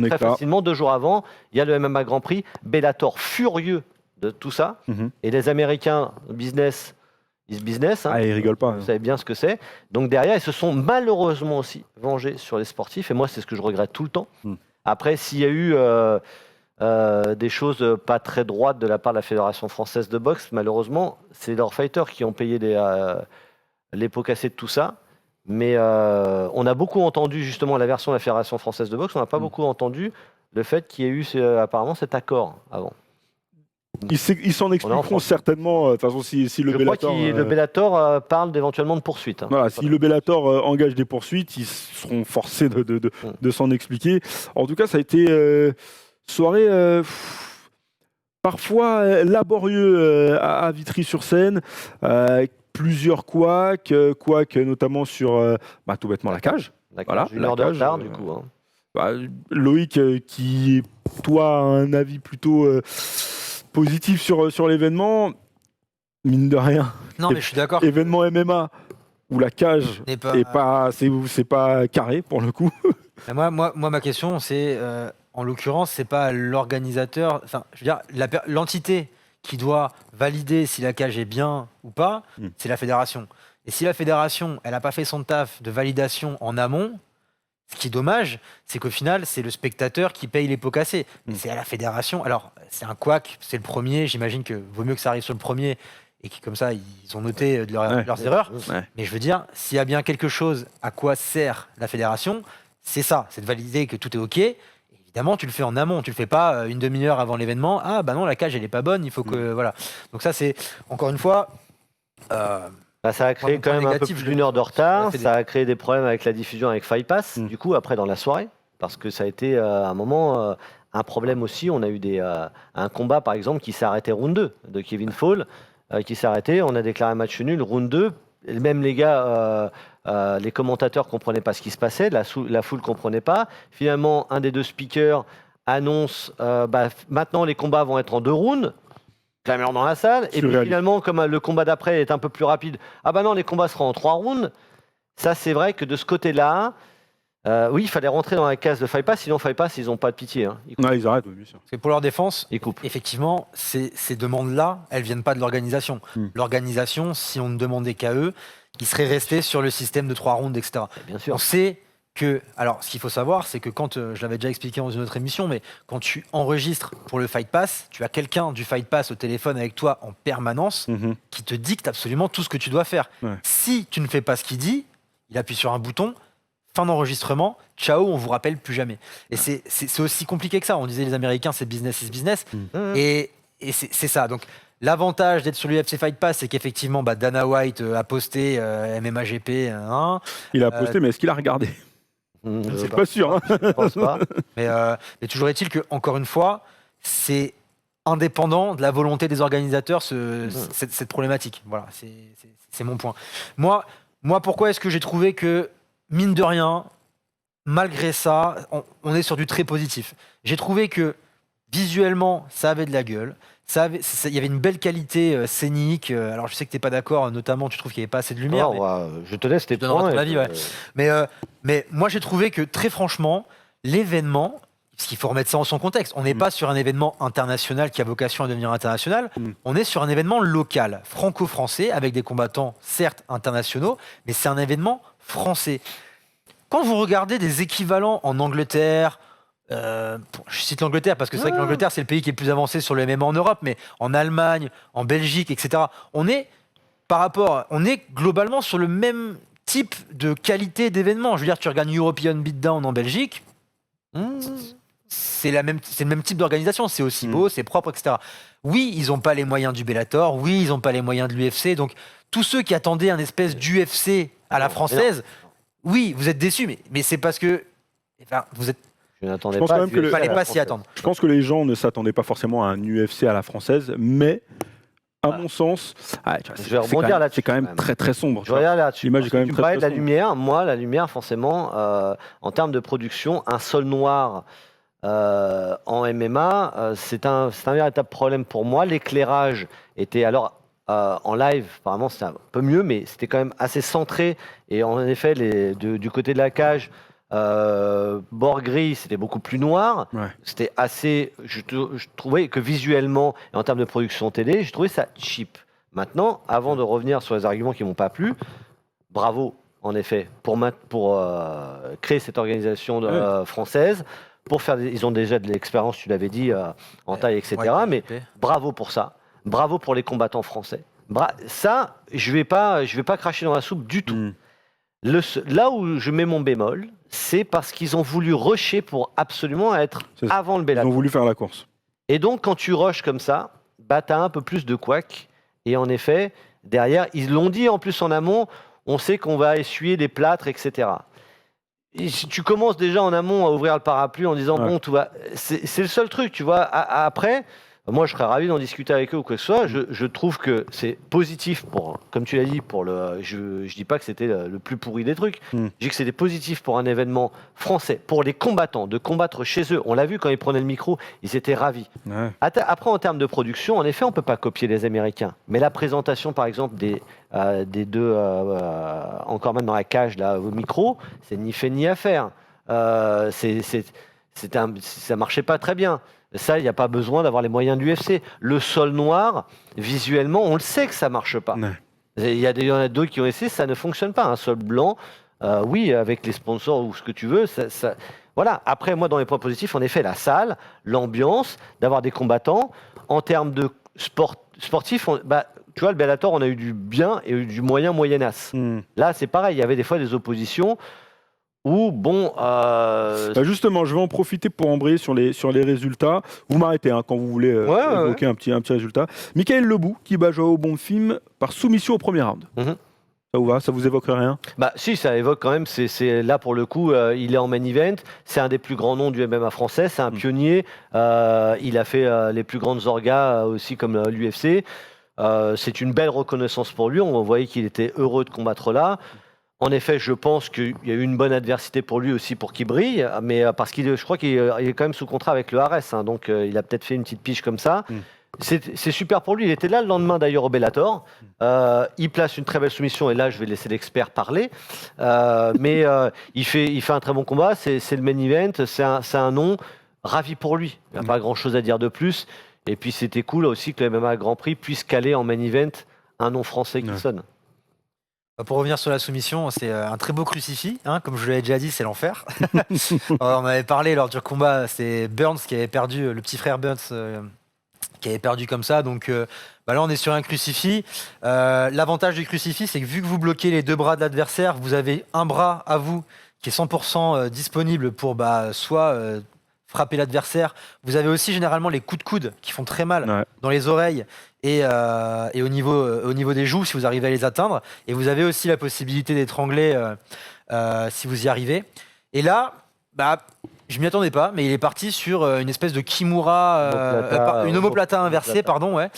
très facilement 2 jours avant. Il y a le MMA Grand Prix, Bellator furieux de tout ça. Et les Américains, business... business, ils rigolent pas. Vous savez bien ce que c'est. Donc derrière, ils se sont malheureusement aussi vengés sur les sportifs. Et moi, c'est ce que je regrette tout le temps. Après, s'il y a eu des choses pas très droites de la part de la Fédération Française de Boxe, malheureusement, c'est leurs fighters qui ont payé les pots cassés de tout ça. Mais on a beaucoup entendu justement la version de la Fédération Française de Boxe. On n'a pas beaucoup entendu le fait qu'il y ait eu apparemment cet accord avant. Ils s'en expliqueront certainement. De toute façon, si le Bellator. Je crois que le Bellator parle éventuellement de poursuites. Voilà, si le Bellator engage des poursuites, ils seront forcés de s'en expliquer. En tout cas, ça a été soirée parfois laborieux à Vitry-sur-Seine. Plusieurs couacs notamment sur tout bêtement la cage. Voilà, une heure de retard du coup. Loïc, qui toi a un avis plutôt positif sur l'événement, mine de rien. Non, mais je suis d'accord. Événement MMA où la cage c'est pas carré pour le coup. Moi, ma question, c'est en l'occurrence, c'est pas l'organisateur. Enfin, je veux dire, l'entité qui doit valider si la cage est bien ou pas, c'est la fédération. Et si la fédération, elle n'a pas fait son taf de validation en amont, Ce qui est dommage, c'est qu'au final, c'est le spectateur qui paye les pots cassés. C'est à la fédération. Alors, c'est un couac, c'est le premier. J'imagine que vaut mieux que ça arrive sur le premier et que comme ça, ils ont noté leurs erreurs. Mais je veux dire, s'il y a bien quelque chose à quoi sert la fédération, c'est ça, c'est de valider que tout est OK. Évidemment, tu le fais en amont, tu le fais pas une demi-heure avant l'événement. Ah bah non, la cage elle est pas bonne, il faut que voilà. Donc ça c'est encore une fois. Ça a créé quand même un peu plus d'une heure de retard. Ça a créé des problèmes avec la diffusion avec Fight Pass. Du coup, après dans la soirée, parce que ça a été à un moment un problème aussi. On a eu un combat par exemple qui s'est arrêté round 2 de Kevin Fall qui s'est arrêté. On a déclaré match nul round 2. Même les gars. Les commentateurs comprenaient pas ce qui se passait, la foule comprenait pas. Finalement, un des deux speakers annonce maintenant les combats vont être en 2 rounds. Clameur dans la salle. Et puis finalement, comme le combat d'après est un peu plus rapide, non, les combats seront en 3 rounds. Ça, c'est vrai que de ce côté-là, oui, il fallait rentrer dans la case de Fight Pass, sinon Fight Pass, ils n'ont pas de pitié. Hein. Ils arrêtent, oui, bien sûr. C'est pour leur défense. Ils coupent. Effectivement, ces demandes-là, elles viennent pas de l'organisation. L'organisation, si on ne demandait qu'à eux, ils seraient restés sur le système de 3 rounds, etc. Bien sûr. On sait que, alors, ce qu'il faut savoir, c'est que quand, je l'avais déjà expliqué dans une autre émission, mais quand tu enregistres pour le Fight Pass, tu as quelqu'un du Fight Pass au téléphone avec toi en permanence qui te dicte absolument tout ce que tu dois faire. Si tu ne fais pas ce qu'il dit, il appuie sur un bouton, fin d'enregistrement, ciao, on vous rappelle plus jamais. Et c'est aussi compliqué que ça. On disait les Américains, c'est business is business. Et c'est ça. Donc, l'avantage d'être sur l'UFC Fight Pass, c'est qu'effectivement, Dana White a posté MMA GP. Il a posté, mais est-ce qu'il a regardé C'est pas sûr. Je pense pas. Mais toujours est-il que, encore une fois, c'est indépendant de la volonté des organisateurs cette problématique. Voilà, c'est mon point. Moi, pourquoi est-ce que j'ai trouvé que, mine de rien, malgré ça, on est sur du très positif. J'ai trouvé que visuellement, ça avait de la gueule. Il y avait une belle qualité scénique. Alors, je sais que tu n'es pas d'accord, notamment, tu trouves qu'il n'y avait pas assez de lumière. Je te laisse tes points. Ton avis, mais moi, j'ai trouvé que, très franchement, l'événement, parce qu'il faut remettre ça en son contexte, on n'est pas sur un événement international qui a vocation à devenir international, on est sur un événement local, franco-français, avec des combattants, certes, internationaux, mais c'est un événement français. Quand vous regardez des équivalents en Angleterre, je cite l'Angleterre parce que c'est vrai que l'Angleterre c'est le pays qui est le plus avancé sur le MMA en Europe, mais en Allemagne, en Belgique, etc. On est globalement sur le même type de qualité d'événement. Je veux dire, tu regardes European Beatdown en Belgique, c'est le même type d'organisation, c'est aussi beau, c'est propre, etc. Oui, ils n'ont pas les moyens du Bellator, oui, ils n'ont pas les moyens de l'UFC, donc tous ceux qui attendaient un espèce d'UFC à la française, oui, vous êtes déçus, mais c'est parce que vous êtes. Je n'attendais pas. Il ne fallait pas s'y attendre. Je pense que les gens ne s'attendaient pas forcément à un UFC à la française, mais à mon sens, je vais rebondir là-dessus. C'est quand même très très sombre. Je regarde là-dessus. L'image est quand même tu très parlais de la sombre. lumière. Moi, la lumière, forcément, en termes de production, un sol noir en MMA, c'est un véritable problème pour moi. L'éclairage était alors. En live, apparemment, c'était un peu mieux, mais c'était quand même assez centré. Et en effet, du côté de la cage, bord gris, c'était beaucoup plus noir. C'était assez. Je trouvais que visuellement, et en termes de production télé, je trouvais ça cheap. Maintenant, avant de revenir sur les arguments qui m'ont pas plu, bravo, en effet, pour créer cette organisation française. Ils ont déjà de l'expérience, tu l'avais dit, en taille, etc. Mais bravo pour ça. Bravo pour les combattants français. Ça, je vais pas cracher dans la soupe du tout. Là où je mets mon bémol, c'est parce qu'ils ont voulu rusher pour absolument être avant le Bellator. Ils ont voulu faire la course. Et donc, quand tu rushes comme ça, tu as un peu plus de couac. Et en effet, derrière, ils l'ont dit en plus en amont, on sait qu'on va essuyer des plâtres, etc. Et si tu commences déjà en amont à ouvrir le parapluie en disant, bon, tout va... C'est le seul truc, tu vois. Après... Moi, je serais ravi d'en discuter avec eux ou quoi que ce soit. Je trouve que c'est positif pour, comme tu l'as dit, je dis pas que c'était le plus pourri des trucs. Je dis que c'était positif pour un événement français, pour les combattants, de combattre chez eux. On l'a vu quand ils prenaient le micro, ils étaient ravis. Après, en termes de production, en effet, on peut pas copier les Américains. Mais la présentation, par exemple, des deux encore même dans la cage là au micro, c'est ni fait ni à faire. Ça marchait pas très bien. Ça, il n'y a pas besoin d'avoir les moyens de l'UFC. Le sol noir, visuellement, on le sait que ça ne marche pas. Il y en a d'autres qui ont essayé, ça ne fonctionne pas. Un sol blanc, oui, avec les sponsors ou ce que tu veux, voilà. Après, moi, dans les points positifs, en effet, la salle, l'ambiance, d'avoir des combattants. En termes de sportifs, tu vois, le Bellator, on a eu du bien et du moyen-moyennasse. Là, c'est pareil, il y avait des fois des oppositions où, justement, je vais en profiter pour embrayer sur les résultats. Vous m'arrêtez quand vous voulez évoquer un petit résultat. Michael Lebou qui bat Joao Bonfim par soumission au premier round. Ça vous va? Ça vous évoque rien? Si, ça évoque quand même. C'est là pour le coup, il est en main event. C'est un des plus grands noms du MMA français. C'est un pionnier. Il a fait les plus grandes orgas aussi comme l'UFC. C'est une belle reconnaissance pour lui. On voyait qu'il était heureux de combattre là. En effet, je pense qu'il y a eu une bonne adversité pour lui aussi pour qu'il brille, mais parce je crois qu'il est quand même sous contrat avec le Ares, donc il a peut-être fait une petite pige comme ça. C'est super pour lui. Il était là le lendemain d'ailleurs au Bellator. Il place une très belle soumission et là je vais laisser l'expert parler. Mais il fait un très bon combat. C'est le main event. C'est un nom ravi pour lui. Il n'y a pas grand-chose à dire de plus. Et puis c'était cool aussi que le MMA Grand Prix puisse caler en main event un nom français qui sonne. Pour revenir sur la soumission, c'est un très beau crucifix, comme je l'avais déjà dit, c'est l'enfer. On avait parlé lors du combat, c'est Burns qui avait perdu, le petit frère Burns qui avait perdu comme ça. Donc là, on est sur un crucifix. L'avantage du crucifix, c'est que vu que vous bloquez les deux bras de l'adversaire, vous avez un bras à vous qui est 100% disponible pour soit frapper l'adversaire. Vous avez aussi généralement les coups de coude qui font très mal dans les oreilles et au niveau des joues si vous arrivez à les atteindre. Et vous avez aussi la possibilité d'étrangler si vous y arrivez. Et là, je m'y attendais pas, mais il est parti sur une espèce de Kimura, une omoplata inversée, pardon. Ouais.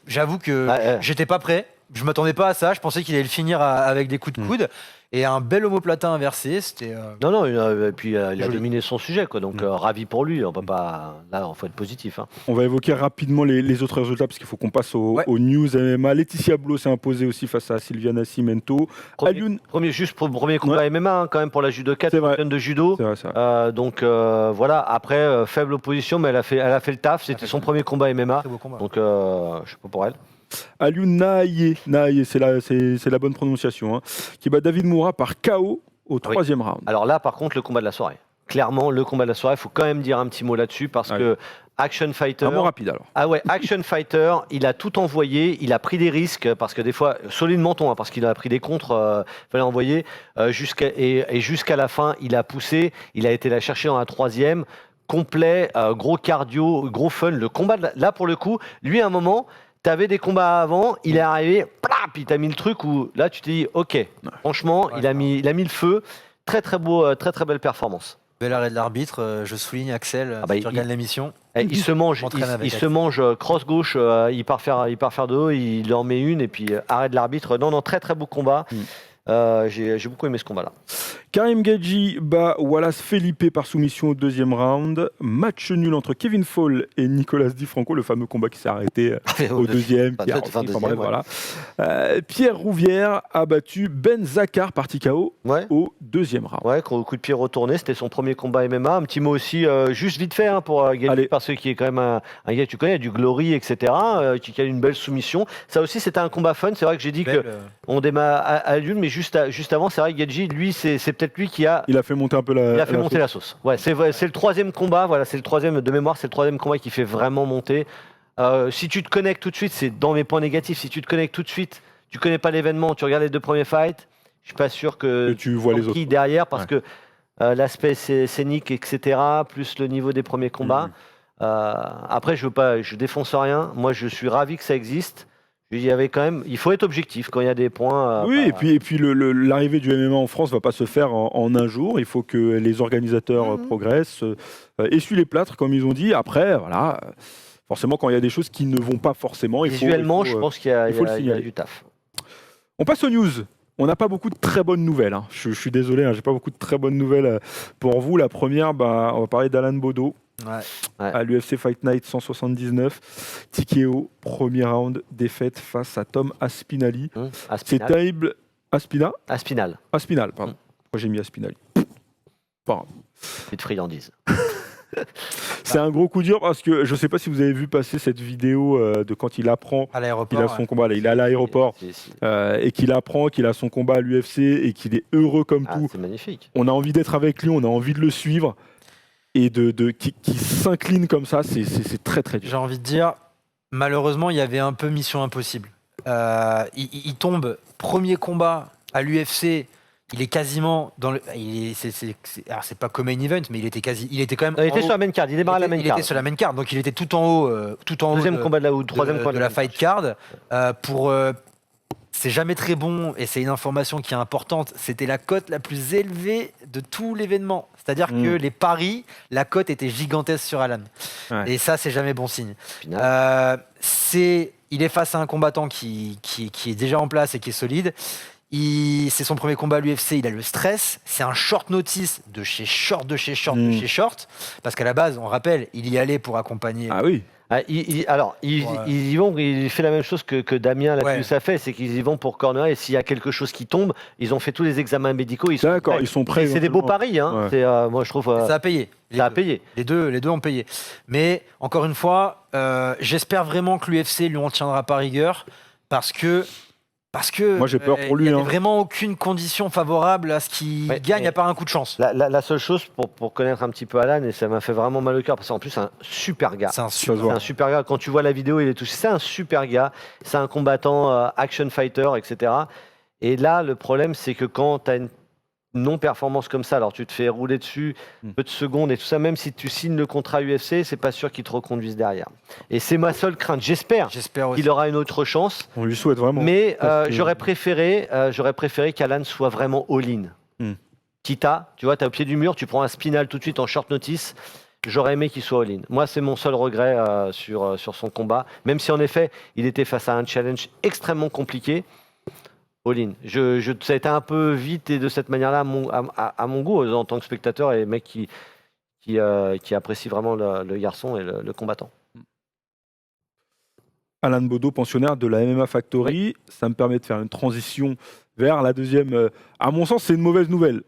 J'avoue que j'étais pas prêt. Je m'attendais pas à ça. Je pensais qu'il allait le finir avec des coups de coude. Et un bel omoplata inversé, c'était... Non, et puis il a dominé son sujet, quoi. Donc ravi pour lui. On peut pas... Là, il faut être positif. On va évoquer rapidement les autres résultats parce qu'il faut qu'on passe aux news MMA. Laetitia Blo s'est imposée aussi face à Silvia Nascimento. Premier combat MMA quand même pour la judoka, championne de judo. C'est vrai. Donc voilà. Après, faible opposition, mais elle a fait le taf. C'était son premier combat MMA. Très beau combat. Donc je sais pas pour elle. Alioune Nahaye, c'est la bonne prononciation, qui bat David Moura par KO au troisième round. Alors là, par contre, le combat de la soirée. Clairement, le combat de la soirée, il faut quand même dire un petit mot là-dessus parce que Action Fighter... Un mot rapide alors. Action Fighter, il a tout envoyé, il a pris des risques parce que des fois, solide menton, parce qu'il a pris des contres, il fallait envoyer, jusqu'à la fin, il a poussé, il a été la chercher dans la troisième, complet, gros cardio, gros fun. Le combat, là pour le coup, lui à un moment... T'avais des combats avant, il est arrivé, puis t'as mis le truc où là tu t'es dit ok, franchement il a mis le feu, très très beau, très très belle performance. Bel arrêt de l'arbitre, je souligne Axel, tu regardes l'émission. Il se mange cross gauche, il part faire de haut, il en met une et puis arrêt de l'arbitre. Non, très très beau combat. J'ai beaucoup aimé ce combat-là. Karim Gadji bat Wallace Felipe par soumission au deuxième round. Match nul entre Kevin Fall et Nicolas Di Franco, le fameux combat qui s'est arrêté au deuxième. Voilà. Pierre Rouvière a battu Ben Zakar par TKO au deuxième round. Ouais, coup de pied retourné, c'était son premier combat MMA. Un petit mot aussi, juste vite fait pour Gadji, parce qu'il est quand même un gars que tu connais, du Glory, etc., qui a une belle soumission. Ça aussi, c'était un combat fun. C'est vrai que j'ai dit qu'on démarre à l'une, mais juste avant, c'est vrai que Gadji, lui, c'est peut-être lui qui a... Il a fait monter un peu la sauce. Ouais, c'est le troisième combat, voilà, c'est le troisième, de mémoire, c'est le troisième combat qui fait vraiment monter. Si tu te connectes tout de suite, c'est dans mes points négatifs, si tu te connectes tout de suite, tu connais pas l'événement, tu regardes les deux premiers fights, je suis pas sûr que tu vois les autres derrière, parce que l'aspect scénique, etc., plus le niveau des premiers combats. Après, je défonce rien. Moi, je suis ravi que ça existe. Il faut être objectif quand il y a des points. Et puis l'arrivée du MMA en France va pas se faire en un jour. Il faut que les organisateurs progressent, essuient les plâtres comme ils ont dit. Après, voilà, forcément quand il y a des choses qui ne vont pas forcément, visuellement, je pense qu'il y a du taf. On passe aux news. On n'a pas beaucoup de très bonnes nouvelles. Je suis désolé, j'ai pas beaucoup de très bonnes nouvelles pour vous. La première, on va parler d'Alan Baudot. À l'UFC Fight Night 179, TKO, premier round, défaite face à Tom Aspinali. C'est terrible. Aspinal, pardon. Pourquoi j'ai mis Aspinali? C'est de friandise. C'est un gros coup dur parce que je ne sais pas si vous avez vu passer cette vidéo de quand il apprend À l'aéroport. qu'il a son combat. Là, il est à l'aéroport et qu'il apprend qu'il a son combat à l'UFC et qu'il est heureux comme tout. C'est magnifique. On a envie d'être avec lui, on a envie de le suivre et qui s'incline comme ça, c'est très très dur. J'ai envie de dire, malheureusement, il y avait un peu mission impossible. Il tombe premier combat à l'UFC. Il est quasiment dans le. Alors c'est pas comme main event, mais il était quand même. Il était sur la main card. Il démarre la main card. Il était sur la main card, donc il était tout en haut, Deuxième combat de la ou troisième combat de la fight card. C'est jamais très bon et c'est une information qui est importante. C'était la cote la plus élevée de tout l'événement. C'est-à-dire que les paris, la cote était gigantesque sur Alan. Ouais. Et ça, c'est jamais bon signe. Il est face à un combattant qui est déjà en place et qui est solide. C'est son premier combat à l'UFC, il a le stress, c'est un short notice de chez short, parce qu'à la base, on rappelle, il y allait pour accompagner... Ah oui. Ils y vont, il fait la même chose que Damien Lapius a fait, c'est qu'ils y vont pour corner et s'il y a quelque chose qui tombe, ils ont fait tous les examens médicaux, ils sont prêts. C'est des beaux paris, hein. Ouais. Moi je trouve. Ça a payé. Les deux ont payé. Mais encore une fois, j'espère vraiment que l'UFC lui en tiendra pas rigueur parce que moi j'ai peur pour lui. Il n'y a vraiment aucune condition favorable à ce qu'il gagne à part un coup de chance. La seule chose pour connaître un petit peu Alan, et ça m'a fait vraiment mal au cœur, parce qu'en plus c'est un super gars. C'est un super gars. Quand tu vois la vidéo, il est touché. C'est un super gars. C'est un combattant action fighter, etc. Et là, le problème, c'est que quand tu as une non-performance comme ça, alors tu te fais rouler dessus peu de secondes et tout ça, même si tu signes le contrat UFC, c'est pas sûr qu'ils te reconduisent derrière. Et c'est ma seule crainte. J'espère qu'il aura une autre chance. On lui souhaite vraiment. Mais j'aurais préféré qu'Alan soit vraiment all-in. Kita, tu vois, t'es au pied du mur, tu prends un spinal tout de suite en short notice. J'aurais aimé qu'il soit all-in. Moi, c'est mon seul regret sur son combat. Même si en effet, il était face à un challenge extrêmement compliqué. All-in. Ça a été un peu vite et de cette manière-là à mon goût en tant que spectateur et mec qui apprécie vraiment le garçon et le combattant. Alan Baudot, pensionnaire de la MMA Factory, ça me permet de faire une transition vers la deuxième. À mon sens, c'est une mauvaise nouvelle.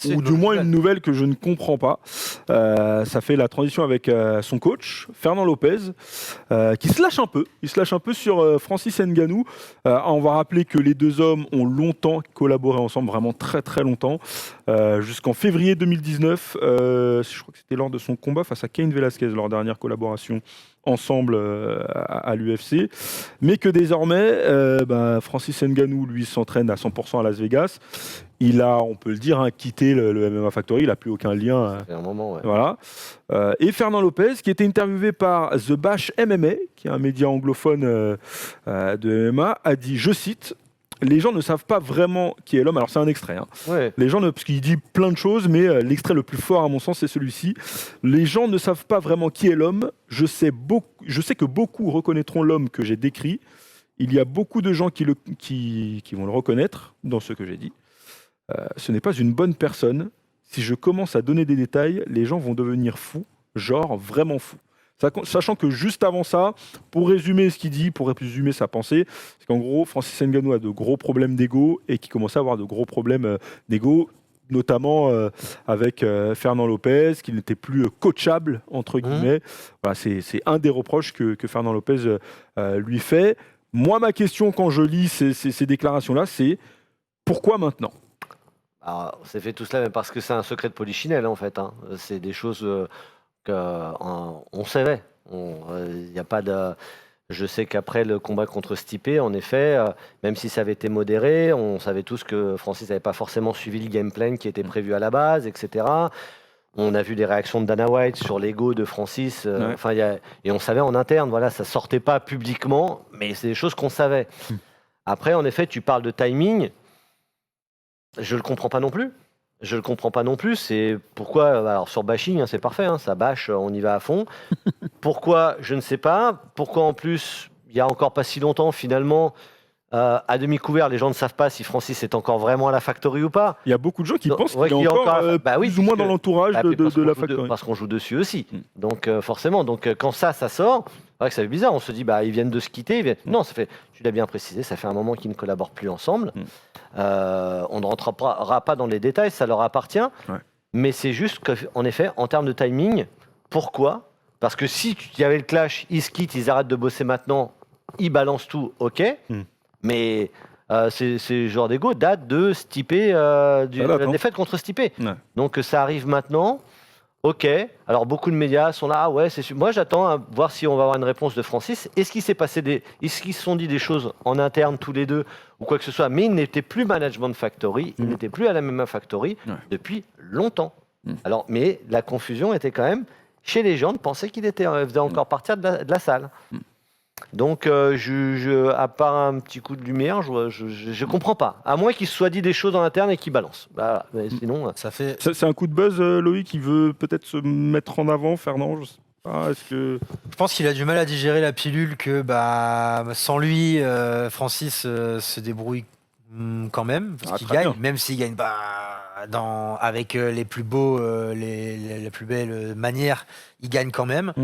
Ou du moins une nouvelle que je ne comprends pas. Ça fait la transition avec son coach, Fernand Lopez, qui se lâche un peu. Il se lâche un peu sur Francis Ngannou. On va rappeler que les deux hommes ont longtemps collaboré ensemble, vraiment très très longtemps, jusqu'en février 2019. Je crois que c'était lors de son combat face à Cain Velasquez, leur dernière collaboration ensemble à l'UFC, mais que désormais Francis Ngannou lui s'entraîne à 100% à Las Vegas. Il a, on peut le dire, quitté le MMA Factory, il n'a plus aucun lien. C'est un moment, voilà. Et Fernand Lopez, qui était interviewé par The Bash MMA, qui est un média anglophone de MMA, a dit, je cite, les gens ne savent pas vraiment qui est l'homme. Alors c'est un extrait. Les gens, parce qu'il dit plein de choses, mais l'extrait le plus fort à mon sens, c'est celui-ci. Les gens ne savent pas vraiment qui est l'homme. Je sais que beaucoup reconnaîtront l'homme que j'ai décrit. Il y a beaucoup de gens qui vont le reconnaître dans ce que j'ai dit. Ce n'est pas une bonne personne. Si je commence à donner des détails, les gens vont devenir fous, genre vraiment fous. Sachant que juste avant ça, pour résumer ce qu'il dit, pour résumer sa pensée, c'est qu'en gros, Francis Ngannou a de gros problèmes d'ego et qu'il commençait à avoir de gros problèmes d'ego, notamment avec Fernand Lopez, qu'il n'était plus coachable, entre guillemets. Voilà, c'est un des reproches que Fernand Lopez lui fait. Moi, ma question quand je lis ces déclarations-là, c'est pourquoi maintenant ? Alors, c'est fait tout cela parce que c'est un secret de polichinelle, en fait. C'est des choses qu'on savait. Y a pas de... Je sais qu'après le combat contre Stipe, en effet, même si ça avait été modéré, on savait tous que Francis n'avait pas forcément suivi le game plan qui était prévu à la base, etc. On a vu les réactions de Dana White sur l'ego de Francis. Et on savait en interne, voilà, ça sortait pas publiquement, mais c'est des choses qu'on savait. Après, en effet, tu parles de timing. Je le comprends pas non plus. C'est pourquoi, alors sur bashing, c'est parfait, ça bâche, on y va à fond. Pourquoi, je ne sais pas. Pourquoi en plus, il y a encore pas si longtemps, finalement, à demi couvert, les gens ne savent pas si Francis est encore vraiment à la Factory ou pas. Il y a beaucoup de gens qui pensent qu'il est encore plus ou moins dans l'entourage de la Factory. Parce qu'on joue dessus aussi. Donc forcément, quand ça sort, c'est vrai que ça fait bizarre. On se dit, ils viennent de se quitter. Non, tu l'as bien précisé, ça fait un moment qu'ils ne collaborent plus ensemble. On ne rentrera pas dans les détails, ça leur appartient. Mais c'est juste qu'en effet, en termes de timing, Pourquoi ? Parce que si il y avait le clash, ils se quittent, ils arrêtent de bosser maintenant, ils balancent tout, ok. Mais c'est genre d'ego date de Stipe, la défaite contre Stipe. Ouais. Donc ça arrive maintenant. Ok, alors beaucoup de médias sont là, ouais, c'est sûr. Moi j'attends à voir si on va avoir une réponse de Francis. Est-ce qu'il s'est passé est-ce qu'ils se sont dit des choses en interne tous les deux ou quoi que ce soit, mais il n'était plus Management Factory, il n'était plus à la MMA Factory depuis longtemps. Alors, mais la confusion était quand même chez les gens de penser qu'il faisait encore partir de la salle. Donc, à part un petit coup de lumière, je comprends pas. À moins qu'il se soit dit des choses en interne et qu'il balance. Bah, mais sinon, ça fait. C'est un coup de buzz, Loïc, qui veut peut-être se mettre en avant, Fernand. Je sais pas. Je pense qu'il a du mal à digérer la pilule que, sans lui, Francis se débrouille quand même, parce qu'il gagne, même s'il gagne avec les plus beaux, les plus belles manières, il gagne quand même.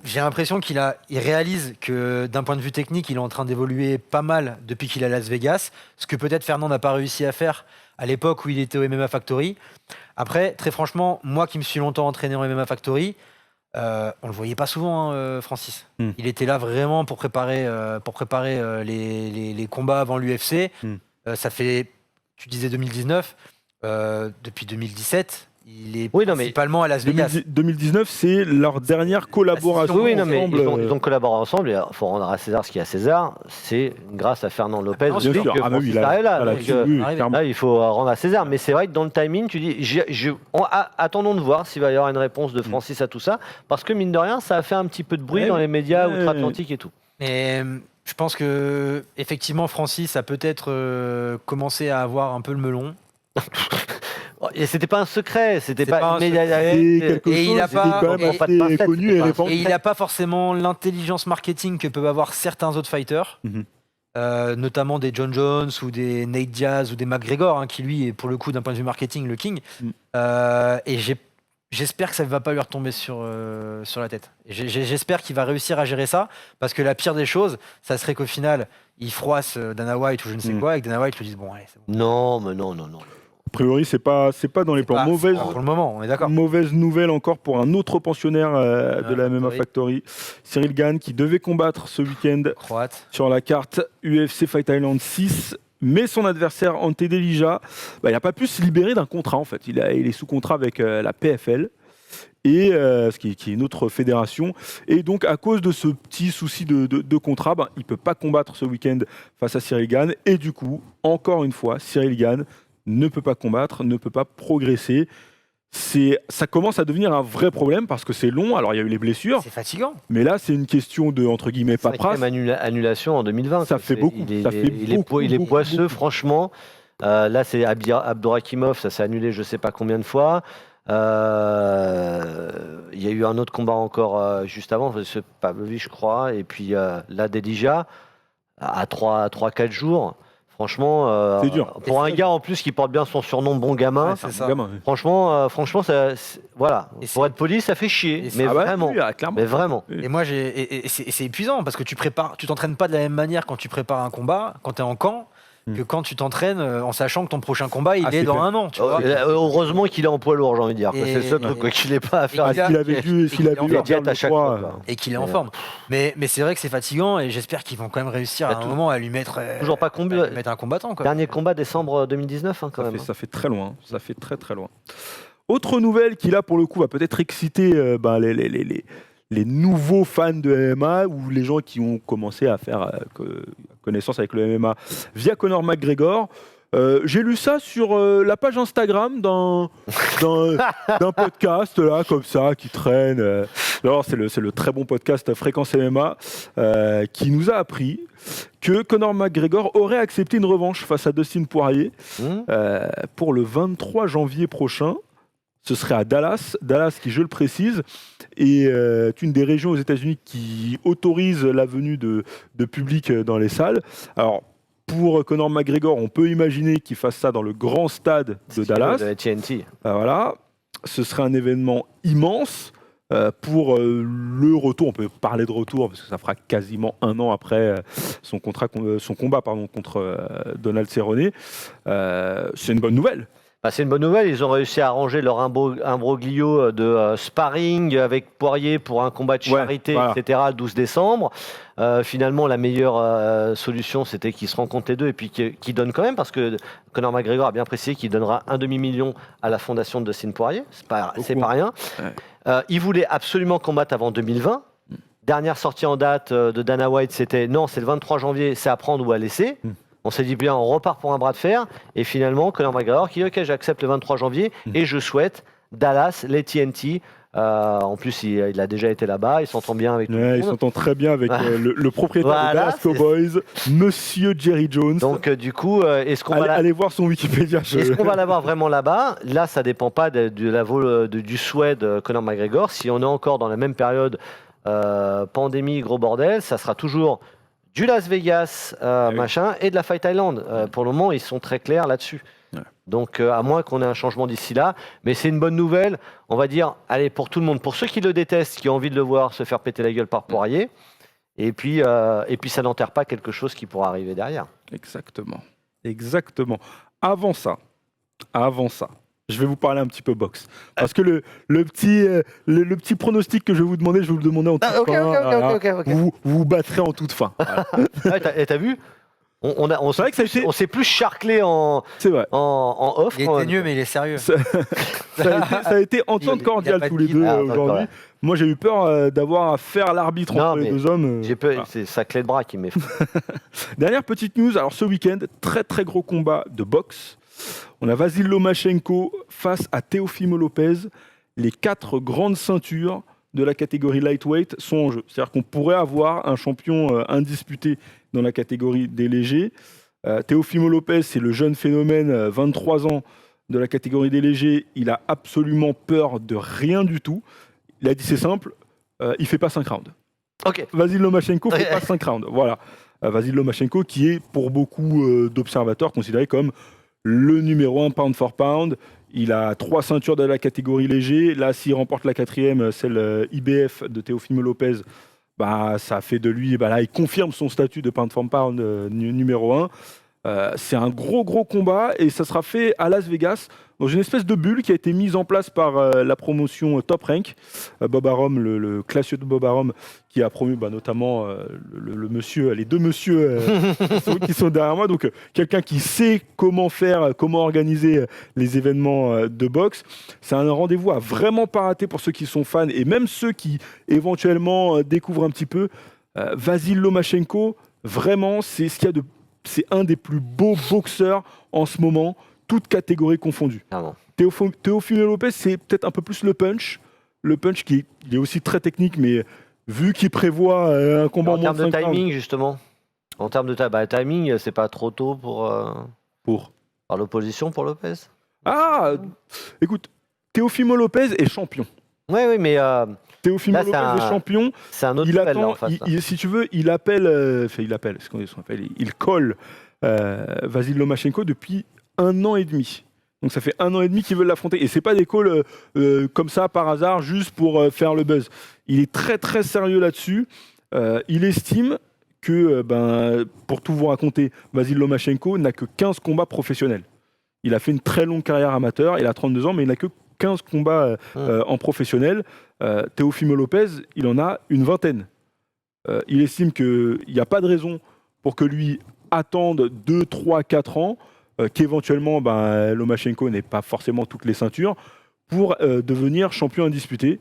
J'ai l'impression qu'il réalise que d'un point de vue technique, il est en train d'évoluer pas mal depuis qu'il est à Las Vegas, ce que peut-être Fernand n'a pas réussi à faire à l'époque où il était au MMA Factory. Après, très franchement, moi qui me suis longtemps entraîné en MMA Factory, on le voyait pas souvent, Francis. Il était là vraiment pour préparer les combats avant l'UFC. Ça fait, tu disais 2019, depuis 202017, il est principalement à Las Vegas. 2019, c'est leur dernière collaboration. Oui, non, mais ils ont collaboré ensemble. Il faut rendre à César ce qu'il y a à César. C'est grâce à Fernand Lopez. Bien sûr. Là, il faut rendre à César. Mais c'est vrai que dans le timing, tu dis, attendons de voir s'il va y avoir une réponse de Francis à tout ça. Parce que mine de rien, ça a fait un petit peu de bruit dans les médias outre-Atlantique et tout. Et je pense que effectivement, Francis a peut-être commencé à avoir un peu le melon. Et c'était pas un secret, c'était pas. Et il n'a pas connu et il n'a pas forcément l'intelligence marketing que peuvent avoir certains autres fighters, notamment des John Jones ou des Nate Diaz ou des McGregor, qui lui est pour le coup d'un point de vue marketing le king. Et j'espère que ça ne va pas lui retomber sur la tête. J'espère qu'il va réussir à gérer ça, parce que la pire des choses, ça serait qu'au final, il froisse Dana White ou je ne sais quoi, et que Dana White lui dise bon, allez, c'est bon. Non, mais non. A priori, c'est pas dans les plans. Pour le moment, on est d'accord. Mauvaise nouvelle encore pour un autre pensionnaire de la MMA Factory, Cyril Gane, qui devait combattre ce week-end sur la carte UFC Fight Island 6. Mais son adversaire, Ante Delija, il n'a pas pu se libérer d'un contrat, en fait. Il est sous contrat avec la PFL, et, qui est une autre fédération. Et donc, à cause de ce petit souci de contrat, il ne peut pas combattre ce week-end face à Cyril Gane. Et du coup, encore une fois, Cyril Gane ne peut pas combattre, ne peut pas progresser. Ça commence à devenir un vrai problème parce que c'est long. Alors, il y a eu les blessures. C'est fatigant. Mais là, c'est une question de, entre guillemets, paperasse. Annulation en 2020. Ça fait beaucoup. Il est poisseux, franchement. Là, c'est Abdorakimov, ça s'est annulé je ne sais pas combien de fois. Il y a eu un autre combat encore juste avant, c'est Pavlovich, je crois. Et puis là, Delija, à 3-4 jours. Franchement, c'est dur. Pour un gars en plus qui porte bien son surnom bon gamin, franchement, voilà. Pour être poli, ça fait chier, mais vraiment. Mais vraiment. Et moi, c'est épuisant parce que tu t'entraînes pas de la même manière quand tu prépares un combat, quand tu es en camp, que quand tu t'entraînes en sachant que ton prochain combat il est dans un an. Tu vois. Heureusement qu'il est en poids lourd, j'ai envie de dire. C'est le seul truc qu'il n'ait pas à faire. S'il avait vu la diète à chaque fois. Et qu'il est en forme. Mais c'est vrai que c'est fatigant et j'espère qu'ils vont quand même réussir à un moment à lui mettre un combattant. Dernier combat décembre 2019 quand même. Ça fait très loin. Ça fait très très loin. Autre nouvelle qui là pour le coup va peut-être exciter les nouveaux fans de MMA ou les gens qui ont commencé à faire connaissance avec le MMA via Conor McGregor. J'ai lu ça sur la page Instagram d'un podcast là comme ça qui traîne. Alors c'est le très bon podcast Fréquence MMA qui nous a appris que Conor McGregor aurait accepté une revanche face à Dustin Poirier pour le 23 janvier prochain. Ce serait à Dallas qui, je le précise, est une des régions aux États-Unis qui autorise la venue de public dans les salles. Alors, pour Conor McGregor, on peut imaginer qu'il fasse ça dans le grand stade de Dallas. De la TNT. Voilà. Ce serait un événement immense pour le retour. On peut parler de retour parce que ça fera quasiment un an après son combat contre Donald Cerrone. C'est une bonne nouvelle. C'est une bonne nouvelle, ils ont réussi à arranger leur imbroglio de sparring avec Poirier pour un combat de charité, etc., le 12 décembre. Finalement, la meilleure solution, c'était qu'ils se rencontrent les deux et puis qu'ils donnent quand même, parce que Conor McGregor a bien précisé qu'il donnera 1 demi-million à la fondation de Dustin Poirier, c'est pas rien. Ouais. Il voulait absolument combattre avant 2020. Dernière sortie en date de Dana White, c'était non, c'est le 23 janvier, c'est à prendre ou à laisser. On s'est dit bien, on repart pour un bras de fer. Et finalement, Conor McGregor qui dit ok, j'accepte le 23 janvier et je souhaite Dallas, les TNT. En plus, il a déjà été là-bas, il s'entend bien avec tout le monde. Il s'entend très bien avec le propriétaire de Dallas Cowboys, Monsieur Jerry Jones. Donc du coup, est-ce qu'on va allez voir son Wikipédia. Est-ce qu'on va l'avoir vraiment là-bas? Là, ça dépend pas du souhait de Conor McGregor. Si on est encore dans la même période pandémie, gros bordel, ça sera toujours du Las Vegas, machin, et de la Fight Island. Pour le moment, ils sont très clairs là-dessus. Ouais. Donc, à moins qu'on ait un changement d'ici là. Mais c'est une bonne nouvelle, on va dire, allez, pour tout le monde. Pour ceux qui le détestent, qui ont envie de le voir se faire péter la gueule par Poirier. Et puis ça n'enterre pas quelque chose qui pourra arriver derrière. Exactement. Avant ça, je vais vous parler un petit peu boxe. Parce que le petit pronostic que je vais vous demander, je vais vous le demander en toute fin. Okay. Vous battrez en toute fin. Voilà. T'as vu? On s'est plus charclé en off. Il était mieux, mais il est sérieux. Ça a été entente cordiale tous les deux aujourd'hui. Moi, j'ai eu peur d'avoir à faire l'arbitre entre les deux hommes. J'ai peur, c'est sa clé de bras qui m'effraie. Dernière petite news. Alors, ce week-end, très très gros combat de boxe. On a Vasyl Lomachenko face à Teofimo Lopez. Les 4 grandes ceintures de la catégorie lightweight sont en jeu. C'est-à-dire qu'on pourrait avoir un champion indisputé dans la catégorie des légers. Teofimo Lopez, c'est le jeune phénomène, 23 ans, de la catégorie des légers. Il a absolument peur de rien du tout. Il a dit c'est simple, il fait pas 5 rounds. Okay. Vasyl Lomachenko fait pas 5 rounds. Voilà. Vasyl Lomachenko qui est pour beaucoup d'observateurs considéré comme le numéro 1 pound for pound. Il a 3 ceintures de la catégorie léger. Là, s'il remporte la 4e, celle IBF de Teofimo Lopez, ça fait de lui, là, il confirme son statut de pound for pound numéro 1. C'est un gros combat et ça sera fait à Las Vegas dans une espèce de bulle qui a été mise en place par la promotion Top Rank. Bob Arum, le classieux de Bob Arum, qui a promu notamment les deux messieurs qui sont derrière moi. Donc quelqu'un qui sait comment organiser les événements de boxe. C'est un rendez-vous à vraiment pas rater pour ceux qui sont fans et même ceux qui éventuellement découvrent un petit peu. Vasyl Lomachenko, vraiment, c'est un des plus beaux boxeurs en ce moment, toutes catégories confondues. Teofimo Lopez, c'est peut-être un peu plus le punch. Le punch il est aussi très technique, mais vu qu'il prévoit un combat en termes de timing, justement. En termes de timing, c'est pas trop tôt pour l'opposition pour Lopez. Écoute, Teofimo Lopez est champion. Oui, mais Teofimo Lopez est champion. C'est un autre level là en face. Si tu veux, il colle Vasyl Lomachenko depuis 1 an et demi. Donc ça fait 1 an et demi qu'ils veulent l'affronter. Et c'est pas des calls comme ça par hasard, juste pour faire le buzz. Il est très très sérieux là-dessus. Il estime que, pour tout vous raconter, Vasyl Lomachenko n'a que 15 combats professionnels. Il a fait une très longue carrière amateur. Il a 32 ans, mais il n'a que 15 combats en professionnel. Teofimo Lopez, il en a une 20aine. Il estime qu'il n'y a pas de raison pour que lui attende 2, 3, 4 ans, qu'éventuellement Lomachenko n'ait pas forcément toutes les ceintures, pour devenir champion indisputé.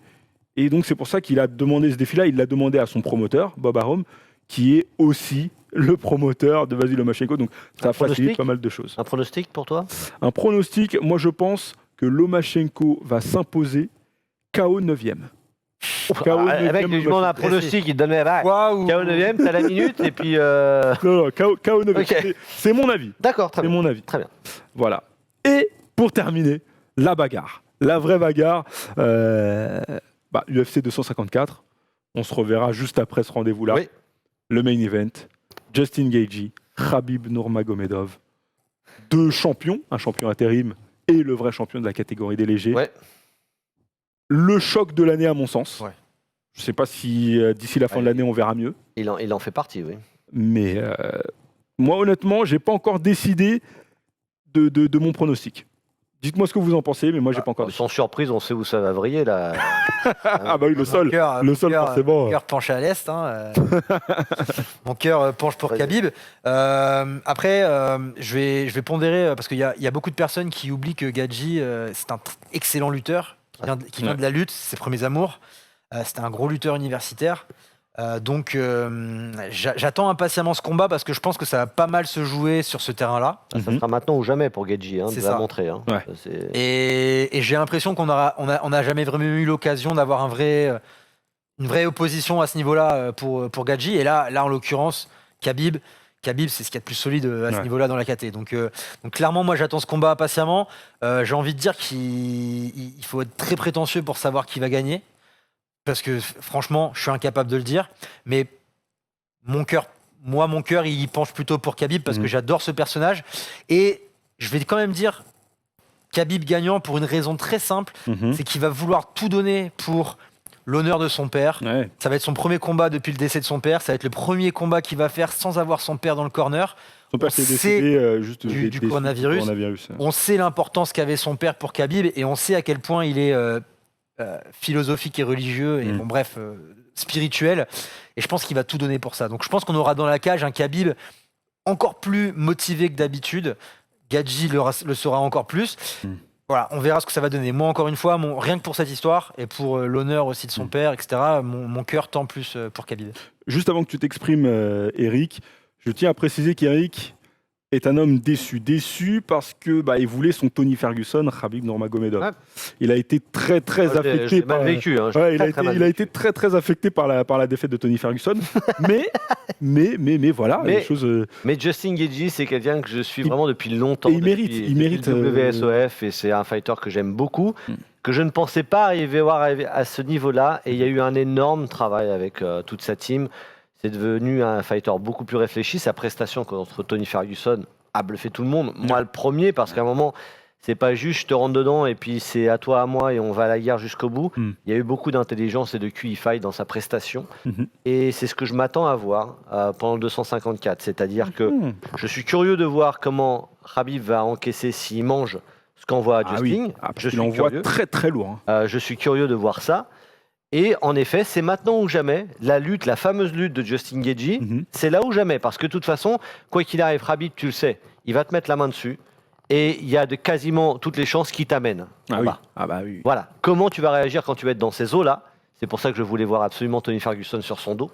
Et donc c'est pour ça qu'il a demandé ce défi-là. Il l'a demandé à son promoteur, Bob Arum, qui est aussi le promoteur de Vasyl Lomachenko. Donc ça facilite pas mal de choses. Un pronostic pour toi? Un pronostic, moi je pense que Lomachenko va s'imposer KO 9e. Avec le demande un pronostic, il te donne la vague. KO 9e, t'as la minute et puis. Non, KO 9e. Okay. C'est mon avis. D'accord, très bien. C'est mon avis. Très bien. Voilà. Et pour terminer, la bagarre. La vraie bagarre. UFC 254. On se reverra juste après ce rendez-vous-là. Oui. Le main event. Justin Gaethje, Khabib Nurmagomedov. 2 champions, un champion intérim et le vrai champion de la catégorie des légers. Ouais. Le choc de l'année à mon sens. Ouais. Je ne sais pas si d'ici la fin de l'année on verra mieux. Il en fait partie, oui. Mais moi honnêtement, j'ai pas encore décidé de mon pronostic. Dites-moi ce que vous en pensez, mais moi, j'ai pas encore. Sans surprise, on sait où ça va vriller là. Ah bah oui, le sol forcément. Mon cœur penche à l'est. Mon cœur penche pour Khabib. Après, je vais pondérer parce qu'il y a beaucoup de personnes qui oublient que Gaethje, c'est un excellent lutteur qui vient de la lutte, ses premiers amours. C'était un gros lutteur universitaire. Donc j'attends impatiemment ce combat parce que je pense que ça va pas mal se jouer sur ce terrain-là. Ça sera maintenant ou jamais pour Gaethje, de la montrer. Ouais. Et j'ai l'impression qu'on n'a jamais vraiment eu l'occasion d'avoir une vraie opposition à ce niveau-là pour Gaethje. Et là en l'occurrence, Khabib, c'est ce qu'il y a de plus solide à ce niveau-là dans la KT. Donc clairement, moi j'attends ce combat impatiemment. J'ai envie de dire qu'il faut être très prétentieux pour savoir qui va gagner. Parce que franchement, je suis incapable de le dire, mais mon cœur, il penche plutôt pour Khabib parce que j'adore ce personnage. Et je vais quand même dire Khabib gagnant pour une raison très simple, c'est qu'il va vouloir tout donner pour l'honneur de son père. Ouais. Ça va être son premier combat depuis le décès de son père. Ça va être le premier combat qu'il va faire sans avoir son père dans le corner. Son père s'est décédé juste du coronavirus. On sait l'importance qu'avait son père pour Khabib et on sait à quel point il est philosophique et religieux et spirituel. Et je pense qu'il va tout donner pour ça. Donc je pense qu'on aura dans la cage un Khabib encore plus motivé que d'habitude. Gaethje le sera encore plus. Voilà, on verra ce que ça va donner. Moi, encore une fois, rien que pour cette histoire et pour l'honneur aussi de son père, etc., mon cœur tend plus pour Khabib. Juste avant que tu t'exprimes, Eric, je tiens à préciser qu'Eric est un homme déçu parce que il voulait son Tony Ferguson, Khabib Nurmagomedov. Ouais. Il a été très affecté par il a été très affecté par la défaite de Tony Ferguson. mais voilà, les choses. Mais Justin Gaethje, c'est quelqu'un que je suis vraiment depuis longtemps. Et il mérite WSOF et c'est un fighter que j'aime beaucoup. Que je ne pensais pas arriver à ce niveau-là, et il y a eu un énorme travail avec toute sa team. C'est devenu un fighter beaucoup plus réfléchi. Sa prestation contre Tony Ferguson a bluffé tout le monde. Moi, le premier, parce qu'à un moment, c'est pas juste je te rentre dedans et puis c'est à toi, à moi et on va à la guerre jusqu'au bout. Il y a eu beaucoup d'intelligence et de QI fight dans sa prestation. Et c'est ce que je m'attends à voir pendant le 254. C'est-à-dire que je suis curieux de voir comment Khabib va encaisser s'il mange ce qu'envoie Justin. Il envoie très lourd. Je suis curieux de voir ça. Et en effet, c'est maintenant ou jamais, la fameuse lutte de Justin Gaethje, c'est là ou jamais. Parce que de toute façon, quoi qu'il arrive, Khabib, tu le sais, il va te mettre la main dessus. Et il y a quasiment toutes les chances qu'il t'amène. Oui. Voilà. Comment tu vas réagir quand tu vas être dans ces eaux-là? C'est pour ça que je voulais voir absolument Tony Ferguson sur son dos.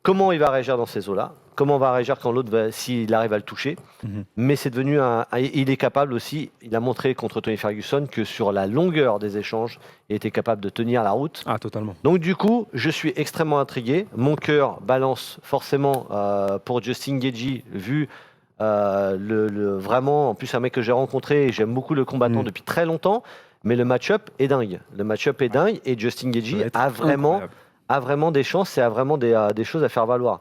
Comment il va réagir dans ces eaux-là? Comment va réagir quand l'autre, s'il arrive à le toucher? Mais c'est devenu il est capable aussi, il a montré contre Tony Ferguson que sur la longueur des échanges, il était capable de tenir la route. Ah, totalement. Donc du coup, je suis extrêmement intrigué. Mon cœur balance forcément pour Justin Gaethje, vu vraiment, en plus un mec que j'ai rencontré, et j'aime beaucoup le combattant depuis très longtemps, mais le match-up est dingue. Et Justin Gaethje a vraiment des chances et a vraiment des choses à faire valoir.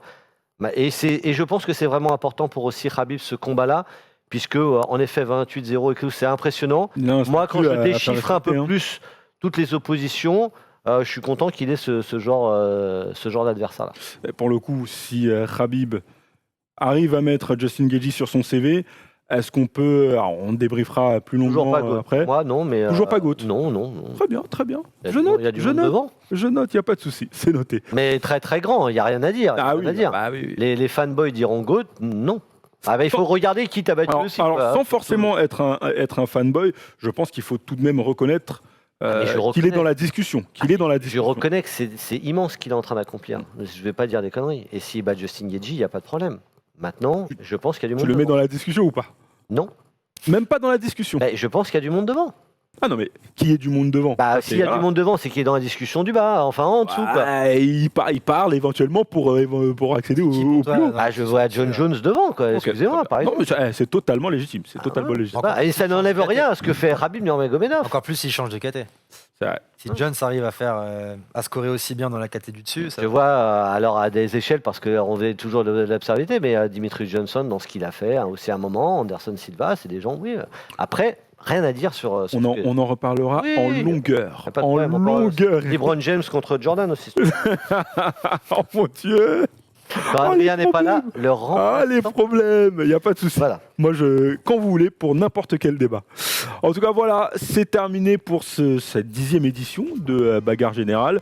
Et je pense que c'est vraiment important pour aussi Khabib ce combat-là, puisque en effet 28-0 et tout, c'est impressionnant. Moi, quand je déchiffre un peu plus toutes les oppositions, je suis content qu'il ait ce genre d'adversaire-là. Pour le coup, si Khabib arrive à mettre Justin Gaethje sur son CV, est-ce qu'on peut... Alors, on débriefera plus longuement après. Moi, non, mais... Toujours pas GOAT. Non. Très bien. Je note, il n'y a pas de souci, c'est noté. Mais très très grand, il n'y a rien à dire. Oui. Les fanboys diront GOAT, non. Il faut regarder qui t'a battu aussi. Alors, sans forcément être un fanboy, je pense qu'il faut tout de même reconnaître qu'il est dans la discussion. Je reconnais que c'est immense ce qu'il est en train d'accomplir. Je ne vais pas dire des conneries. Et s'il bat Justin Gaethje, il n'y a pas de problème. Maintenant, je pense qu'il y a du monde. Tu le mets dans la discussion ou pas? Non. Même pas dans la discussion? Je pense qu'il y a du monde devant. Ah non, mais qui est du monde devant? S'il y a du monde devant, c'est qu'il est dans la discussion du bas, enfin en dessous. Il parle éventuellement pour accéder au plus haut. Je vois John Jones devant, quoi. Excusez-moi, par exemple. Non, mais c'est totalement légitime. Et ça n'enlève rien à ce que fait Khabib Nurmagomedov. Encore plus s'il change de KT. Si Jones arrive à scorer aussi bien dans la KT du dessus... Je vois, alors à des échelles, parce qu'on veut toujours de l'absurdité, mais Dimitri Johnson, dans ce qu'il a fait, aussi à un moment, Anderson Silva, c'est des gens, oui. Après, rien à dire sur... On en reparlera en longueur. LeBron James contre Jordan aussi. Oh mon Dieu! Quand Adrien n'est pas là, le remplaçant. Ah, les problèmes, il n'y a pas de souci. Voilà. Moi, quand vous voulez, pour n'importe quel débat. En tout cas, voilà, c'est terminé pour cette 10e édition de Bagarre Générale.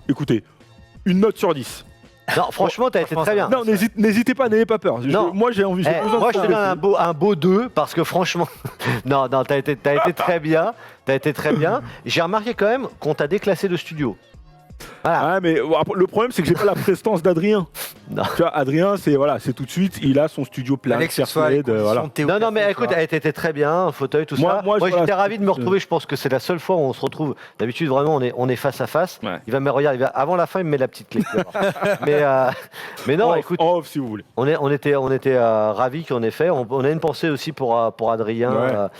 Écoutez, une note sur 10. Non, franchement, t'as été très bien. Non, n'hésitez pas, n'ayez pas peur. Moi, j'ai envie. Moi, je te donne un beau 2 parce que franchement, non, t'as été très bien. T'as été très bien. J'ai remarqué quand même qu'on t'a déclassé de studio. Voilà. Ah, mais le problème, c'est que j'ai pas la prestance d'Adrien. Non. Tu vois, Adrien, c'est tout de suite, il a son studio plein. Non, mais écoute, elle était très bien, fauteuil, tout ça. Moi j'étais ravi de me retrouver. Je pense que c'est la seule fois où on se retrouve. D'habitude, vraiment, on est face à face. Ouais. Il va me regarder. Avant la fin, il me met la petite clé. mais non, écoute. En off, si vous voulez. On était ravis qu'en effet. On a une pensée aussi pour Adrien,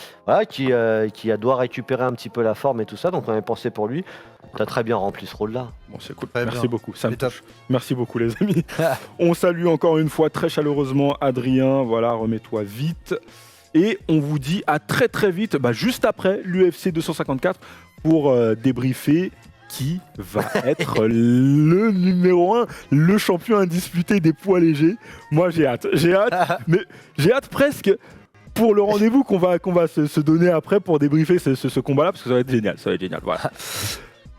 qui doit récupérer un petit peu la forme et tout ça. Donc on a une pensée pour lui. T'as très bien rempli ce rôle-là. Bon, c'est cool. Merci beaucoup. Ça me touche. Merci beaucoup, les amis. On salue encore une fois très chaleureusement Adrien. Voilà, remets-toi vite. Et on vous dit à très très vite, juste après l'UFC 254, pour débriefer qui va être le numéro 1, le champion indisputé des poids légers. Moi, j'ai hâte. Mais j'ai hâte presque pour le rendez-vous qu'on va se donner après pour débriefer ce combat-là, parce que ça va être génial. Voilà.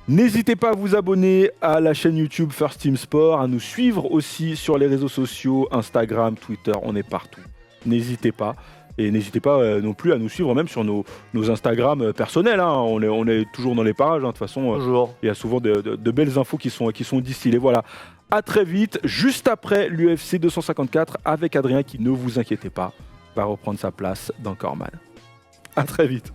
N'hésitez pas à vous abonner à la chaîne YouTube First Team Sport, à nous suivre aussi sur les réseaux sociaux, Instagram, Twitter, on est partout. N'hésitez pas. Et n'hésitez pas non plus à nous suivre même sur nos Instagram personnels. Hein. On est toujours dans les parages. De toute façon, il y a souvent de belles infos qui sont distillées. Voilà. À très vite, juste après l'UFC 254, avec Adrien qui, ne vous inquiétez pas, va reprendre sa place dans Corman. À très vite.